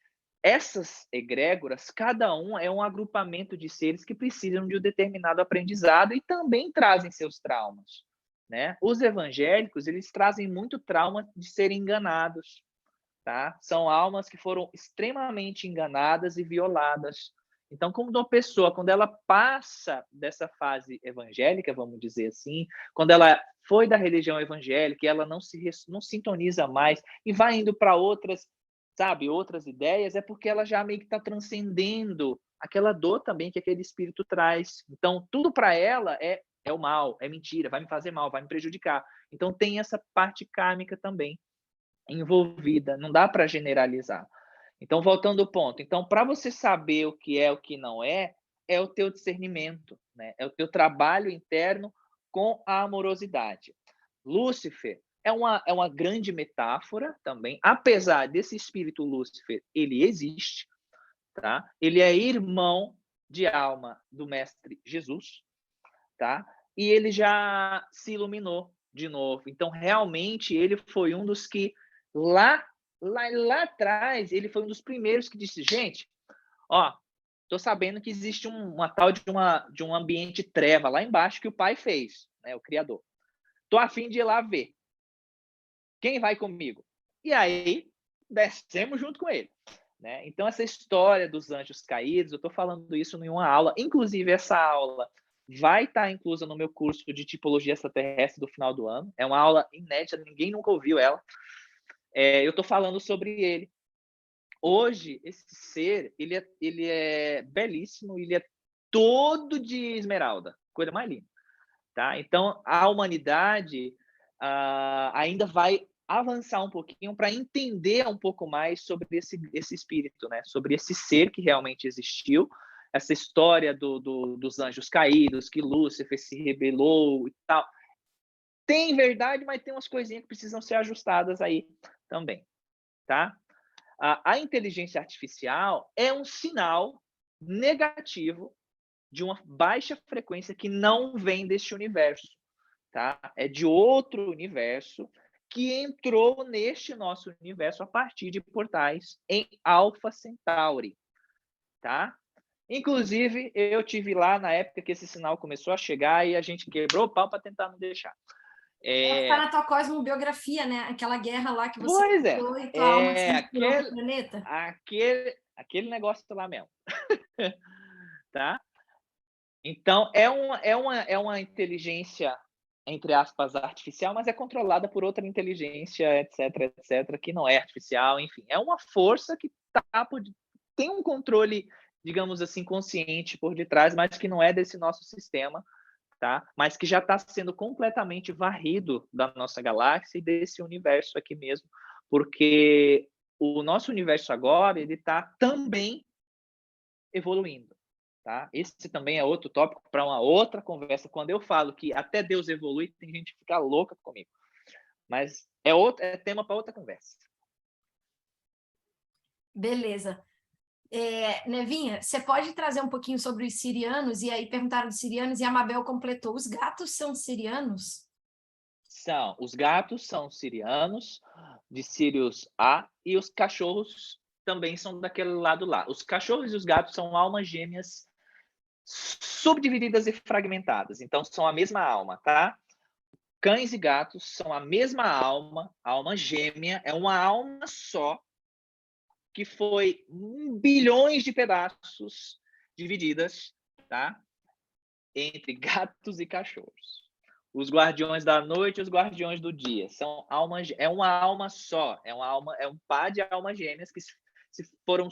essas egrégoras, cada um é um agrupamento de seres que precisam de um determinado aprendizado e também trazem seus traumas, né? Os evangélicos, eles trazem muito trauma de serem enganados, tá? São almas que foram extremamente enganadas e violadas. Então, como uma pessoa, quando ela passa dessa fase evangélica, vamos dizer assim, quando ela foi da religião evangélica e ela não sintoniza mais e vai indo para outras, sabe, outras ideias, é porque ela já meio que está transcendendo aquela dor também que aquele espírito traz. Então, tudo para ela é o mal, é mentira, vai me fazer mal, vai me prejudicar. Então, tem essa parte kármica também envolvida, não dá para generalizar. Então, voltando ao ponto, então, para você saber o que é o que não é, é o teu discernimento, né? É o teu trabalho interno com a amorosidade. Lúcifer é uma grande metáfora também, apesar desse espírito Lúcifer, ele existe, tá? Ele é irmão de alma do mestre Jesus, tá? E ele já se iluminou de novo. Então, realmente, ele foi um dos que lá, lá atrás, ele foi um dos primeiros que disse, gente, ó, tô sabendo que existe uma tal de um ambiente treva lá embaixo que o pai fez, né, o criador. Tô a fim de ir lá ver. Quem vai comigo? E aí, descemos junto com ele. Né? Então, essa história dos anjos caídos, eu estou falando isso em uma aula, inclusive essa aula vai estar inclusa no meu curso de tipologia extraterrestre do final do ano. É uma aula inédita, ninguém nunca ouviu ela. Eu estou falando sobre ele. Hoje, esse ser, ele é belíssimo, ele é todo de esmeralda, coisa mais linda. Tá? Então, a humanidade ainda vai avançar um pouquinho para entender um pouco mais sobre esse espírito, né? Sobre esse ser que realmente existiu, essa história dos anjos caídos, que Lúcifer se rebelou e tal. Tem verdade, mas tem umas coisinhas que precisam ser ajustadas aí também, tá? A inteligência artificial é um sinal negativo de uma baixa frequência que não vem deste universo, tá? É de outro universo que entrou neste nosso universo a partir de portais em Alpha Centauri, tá? Inclusive, eu tive lá na época que esse sinal começou a chegar e a gente quebrou o pau para tentar não deixar. Tá na tua cosmobiografia, né? Aquela guerra lá que você Pois é, passou e tua alma se misturou com o aquele, planeta. aquele negócio lá mesmo, tá? Então, é uma inteligência, entre aspas, artificial, mas é controlada por outra inteligência, etc, etc, que não é artificial, enfim. É uma força que tem um controle, digamos assim, consciente por detrás, mas que não é desse nosso sistema, tá? Mas que já está sendo completamente varrido da nossa galáxia e desse universo aqui mesmo, porque o nosso universo agora ele está também evoluindo. Tá? Esse também é outro tópico para uma outra conversa. Quando eu falo que até Deus evolui, tem gente que fica louca comigo. Mas é tema para outra conversa. Beleza. Nevinha, você pode trazer um pouquinho sobre os sirianos? E aí perguntaram dos sirianos e a Mabel completou. Os gatos são sirianos? Os gatos são sirianos, de Sirius A, e os cachorros também são daquele lado lá. Os cachorros e os gatos são almas gêmeas subdivididas e fragmentadas. Então, são a mesma alma, tá? Cães e gatos são a mesma alma gêmea, é uma alma só, que foi bilhões de pedaços divididas, tá? Entre gatos e cachorros. Os guardiões da noite e os guardiões do dia são almas, é uma alma só, é um par de almas gêmeas que se foram,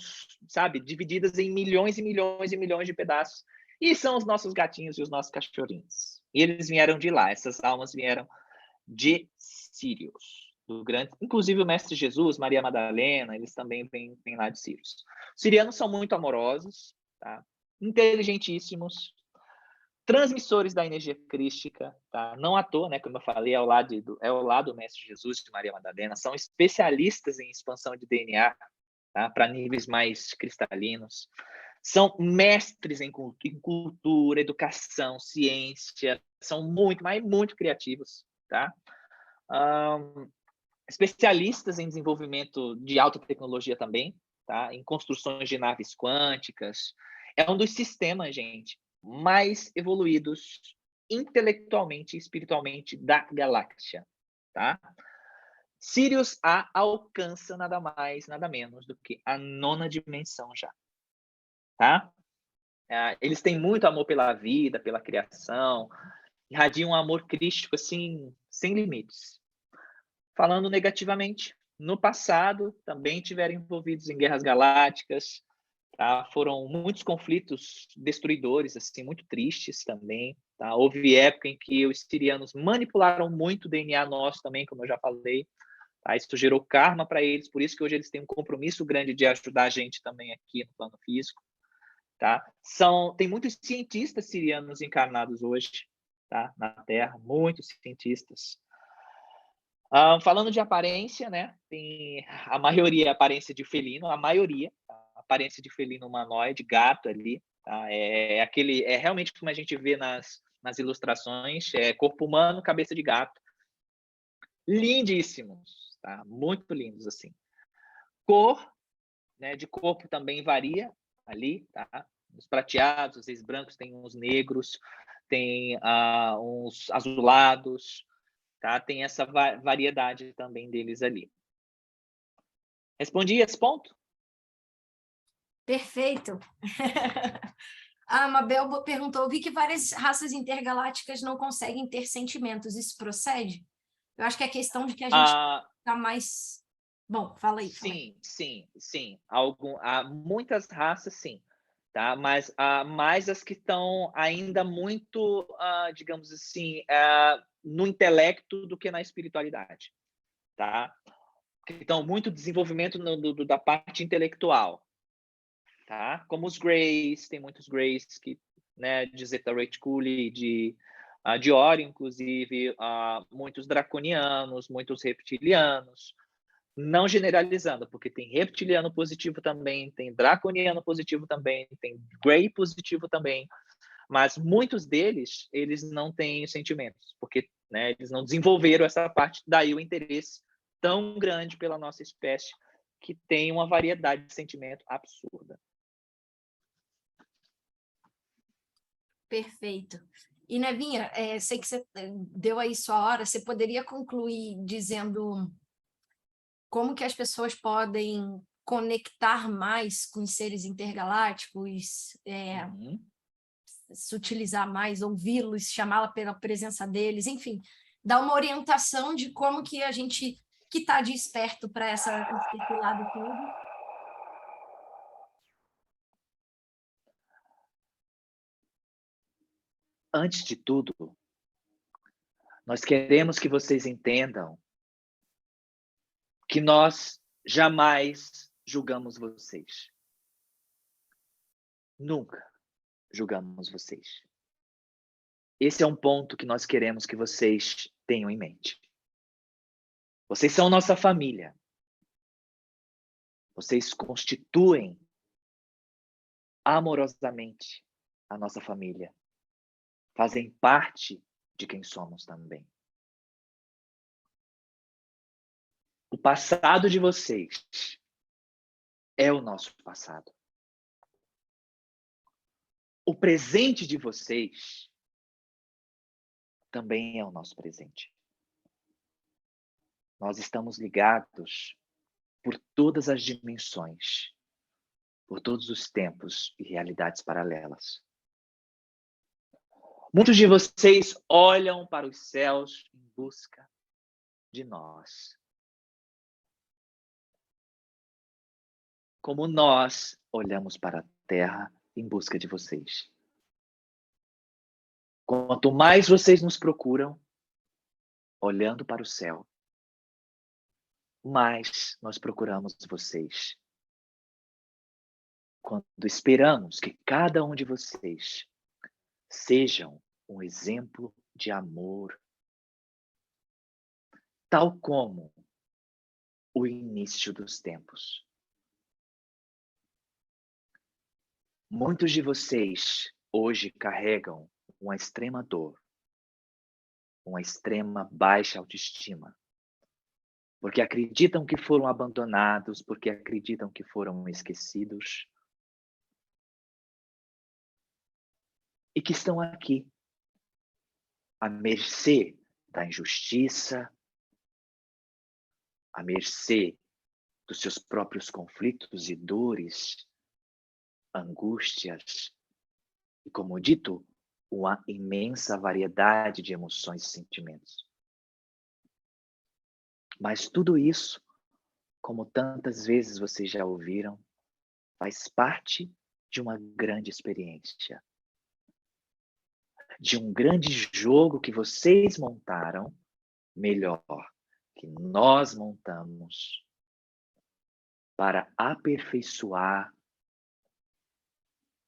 sabe, divididas em milhões e milhões e milhões de pedaços. E são os nossos gatinhos e os nossos cachorrinhos. E eles vieram de lá, essas almas vieram de Sírios, do grande, inclusive o Mestre Jesus, Maria Madalena, eles também vêm lá de Sírios. Os sirianos são muito amorosos, tá? Inteligentíssimos, transmissores da energia crística, tá? Não à toa, né, como eu falei, é o lado do Mestre Jesus e de Maria Madalena, são especialistas em expansão de DNA, tá? Para níveis mais cristalinos. São mestres em cultura, educação, ciência, são muito, mas muito criativos, tá? Especialistas em desenvolvimento de alta tecnologia também, tá? Em construções de naves quânticas. É um dos sistemas, gente, mais evoluídos intelectualmente e espiritualmente da galáxia, tá? Sirius A alcança nada mais, nada menos do que a 9ª dimensão já, tá? Eles têm muito amor pela vida, pela criação, irradiam um amor crístico, assim, sem limites. Falando negativamente, no passado também tiveram envolvidos em guerras galácticas, tá? Foram muitos conflitos destruidores, assim, muito tristes também, tá? Houve época em que os sirianos manipularam muito o DNA nosso também, como eu já falei, tá? Isso gerou karma para eles, por isso que hoje eles têm um compromisso grande de ajudar a gente também aqui no plano físico, tá? Tem muitos cientistas sirianos encarnados hoje, tá? Na Terra, muitos cientistas. Falando de aparência, né? Tem a maioria aparência de felino, a maioria, tá? Aparência de felino humanoide, gato ali, tá? É realmente como a gente vê nas ilustrações, corpo humano, cabeça de gato. Lindíssimos, tá? Muito lindos, assim. Cor, né, de corpo também varia ali, tá? Os prateados, os brancos, tem uns negros, tem uns azulados, tá? Tem essa variedade também deles ali. Respondi esse ponto? Perfeito. A Mabel perguntou: vi que várias raças intergalácticas não conseguem ter sentimentos. Isso procede? Eu acho que é questão de que a gente está mais. Bom, fala aí. Sim. Há muitas raças, sim. Tá? Mas há mais as que estão ainda muito, digamos assim, no intelecto do que na espiritualidade. Tá? Que estão muito desenvolvimento da parte intelectual. Tá? Como os Greys, tem muitos Greys que, né, de Zeta Reticuli, de Orion, inclusive, muitos draconianos, muitos reptilianos, não generalizando, porque tem reptiliano positivo também, tem draconiano positivo também, tem Grey positivo também, mas muitos deles, eles não têm sentimentos, porque, né, eles não desenvolveram essa parte, daí o interesse tão grande pela nossa espécie, que tem uma variedade de sentimento absurda. Perfeito. E, Nevinha, sei que você deu aí sua hora, você poderia concluir dizendo como que as pessoas podem conectar mais com os seres intergalácticos, Uhum. se utilizar mais, ouvi-los, chamá-la pela presença deles, enfim, dar uma orientação de como que a gente que está desperto para esse lado todo. Antes de tudo, nós queremos que vocês entendam que nós jamais julgamos vocês. Nunca julgamos vocês. Esse é um ponto que nós queremos que vocês tenham em mente. Vocês são nossa família. Vocês constituem amorosamente a nossa família. Fazem parte de quem somos também. O passado de vocês é o nosso passado. O presente de vocês também é o nosso presente. Nós estamos ligados por todas as dimensões, por todos os tempos e realidades paralelas. Muitos de vocês olham para os céus em busca de nós. Como nós olhamos para a Terra em busca de vocês. Quanto mais vocês nos procuram, olhando para o céu, mais nós procuramos vocês. Quando esperamos que cada um de vocês sejam um exemplo de amor, tal como o início dos tempos. Muitos de vocês hoje carregam uma extrema dor, uma extrema baixa autoestima, porque acreditam que foram abandonados, porque acreditam que foram esquecidos, e que estão aqui, à mercê da injustiça, à mercê dos seus próprios conflitos e dores, angústias, e, como dito, uma imensa variedade de emoções e sentimentos. Mas tudo isso, como tantas vezes vocês já ouviram, faz parte de uma grande experiência. De um grande jogo que vocês montaram, melhor, que nós montamos, para aperfeiçoar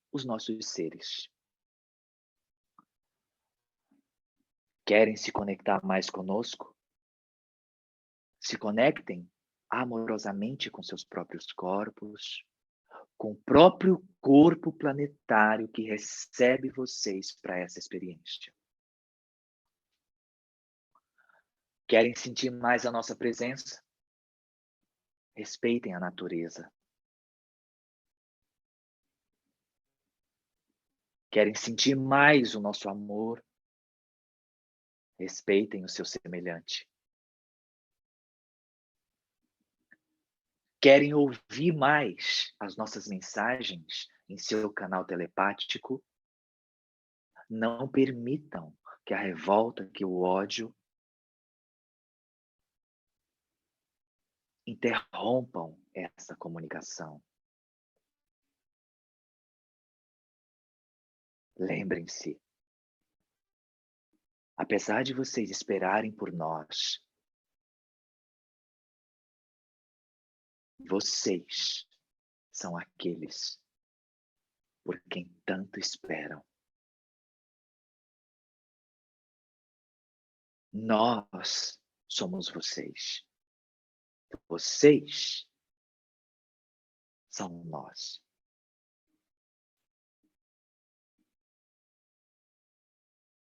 os nossos seres. Querem se conectar mais conosco? Se conectem amorosamente com seus próprios corpos, com o próprio corpo planetário que recebe vocês para essa experiência. Querem sentir mais a nossa presença? Respeitem a natureza. Querem sentir mais o nosso amor? Respeitem o seu semelhante. Querem ouvir mais as nossas mensagens em seu canal telepático? Não permitam que a revolta, que o ódio interrompam essa comunicação. Lembrem-se, apesar de vocês esperarem por nós, vocês são aqueles por quem tanto esperam. Nós somos vocês. Vocês são nós.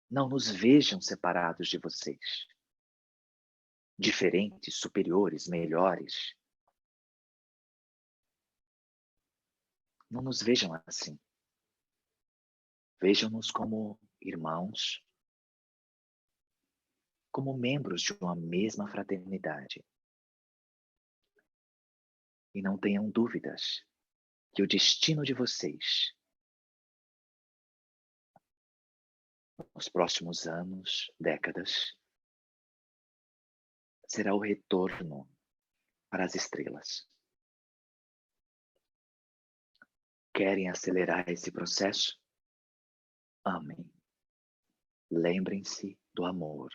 Não nos vejam separados de vocês. Diferentes, superiores, melhores. Não nos vejam assim. Vejam-nos como irmãos, como membros de uma mesma fraternidade. E não tenham dúvidas que o destino de vocês, nos próximos anos, décadas, será o retorno para as estrelas. Querem acelerar esse processo? Amem. Lembrem-se do amor,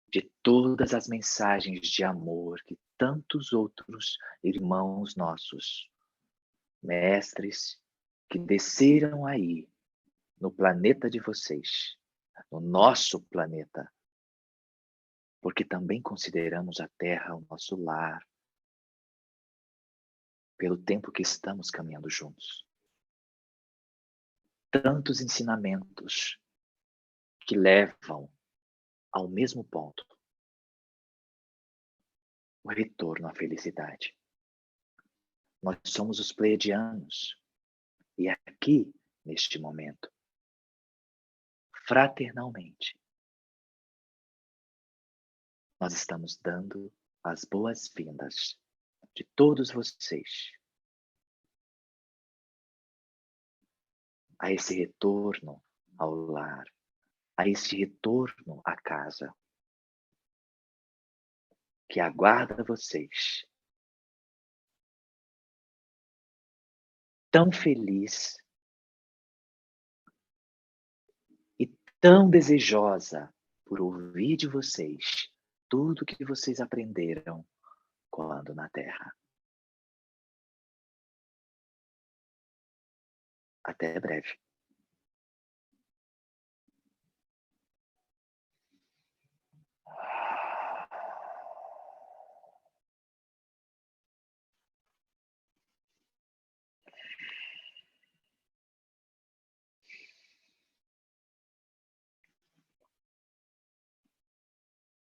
de todas as mensagens de amor que tantos outros irmãos nossos, mestres, que desceram aí no planeta de vocês, no nosso planeta, porque também consideramos a Terra o nosso lar, pelo tempo que estamos caminhando juntos. Tantos ensinamentos que levam ao mesmo ponto, o retorno à felicidade. Nós somos os pleiadianos, e aqui, neste momento, fraternalmente, nós estamos dando as boas-vindas de todos vocês a esse retorno ao lar, a esse retorno à casa, que aguarda vocês, tão feliz e tão desejosa por ouvir de vocês tudo o que vocês aprenderam quando na Terra. Até breve.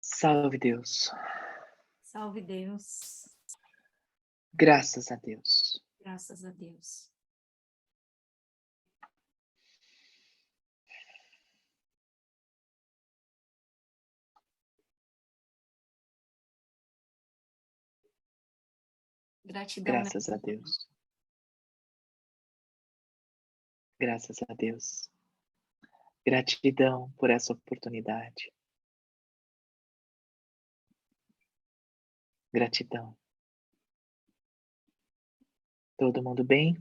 Salve Deus. Salve Deus. Graças a Deus. Graças a Deus. Gratidão, Graças a Deus. Graças a Deus. Gratidão por essa oportunidade. Gratidão. Todo mundo bem?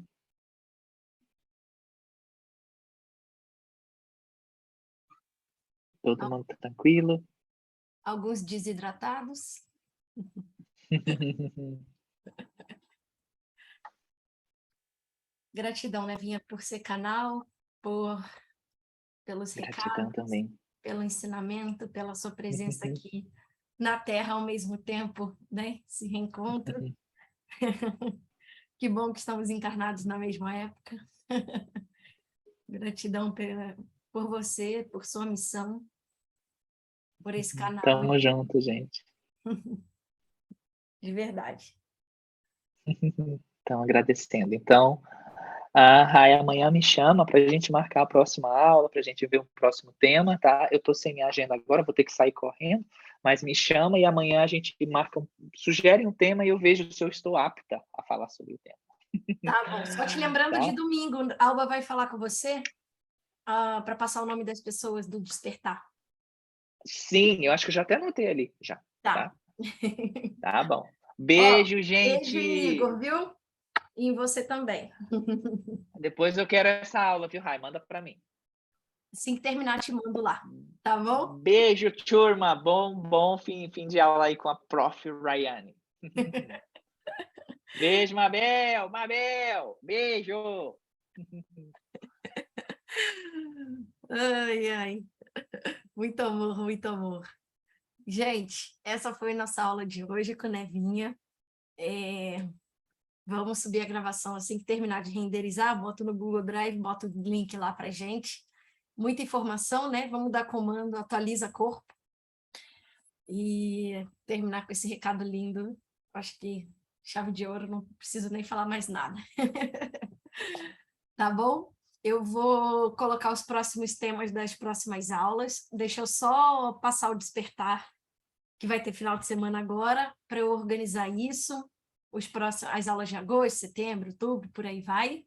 Todo mundo tá tranquilo? Alguns desidratados. Gratidão, Nevinha, por ser canal, pelos Gratidão recados, também. pelo ensinamento, pela sua presença aqui na Terra ao mesmo tempo, né? Esse reencontro. Que bom que estamos encarnados na mesma época. Gratidão por você, por sua missão, por esse canal. Tamo junto, gente. De verdade. Então, agradecendo. Então, a Rai amanhã me chama para a gente marcar a próxima aula, para a gente ver o próximo tema, tá? Eu estou sem minha agenda agora, vou ter que sair correndo, mas me chama e amanhã a gente marca, sugere um tema e eu vejo se eu estou apta a falar sobre o tema. Tá bom. Só te lembrando Tá? de domingo, a Alba vai falar com você para passar o nome das pessoas do Despertar. Sim, eu acho que eu já até anotei ali, já. Tá. Tá bom. Beijo, Ó, gente! beijo, Igor, viu? E você também. Depois eu quero essa aula, viu, Rai? Manda para mim. Assim que terminar, te mando lá. Tá bom? Beijo, turma. Bom fim de aula aí com a Prof. Rayane. Beijo, Mabel. Mabel, beijo. Ai, ai. Muito amor, muito amor. Gente, essa foi nossa aula de hoje com Nevinha. Vamos subir a gravação assim que terminar de renderizar, boto no Google Drive, boto o link lá pra gente. Muita informação, né? Vamos dar comando, atualiza corpo. E terminar com esse recado lindo. Acho que chave de ouro, não preciso nem falar mais nada. Tá bom? Eu vou colocar os próximos temas das próximas aulas. Deixa eu só passar o despertar, que vai ter final de semana agora, para eu organizar isso. As aulas de agosto, setembro, outubro, por aí vai.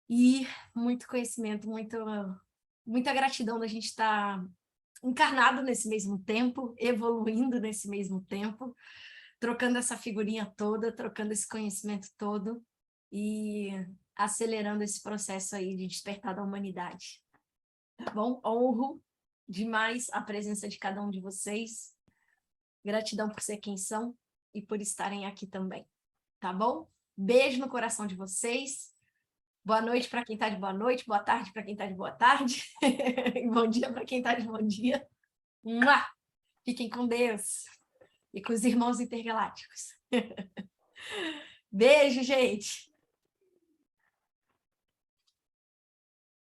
E muito conhecimento, muita gratidão da gente estar encarnado nesse mesmo tempo, evoluindo nesse mesmo tempo, trocando essa figurinha toda, trocando esse conhecimento todo e acelerando esse processo aí de despertar da humanidade. Tá bom? Honro demais a presença de cada um de vocês. Gratidão por ser quem são e por estarem aqui também. Tá bom? Beijo no coração de vocês. Boa noite para quem está de boa noite, boa tarde para quem está de boa tarde, e bom dia para quem está de bom dia. Mua! Fiquem com Deus e com os irmãos intergalácticos. Beijo, gente!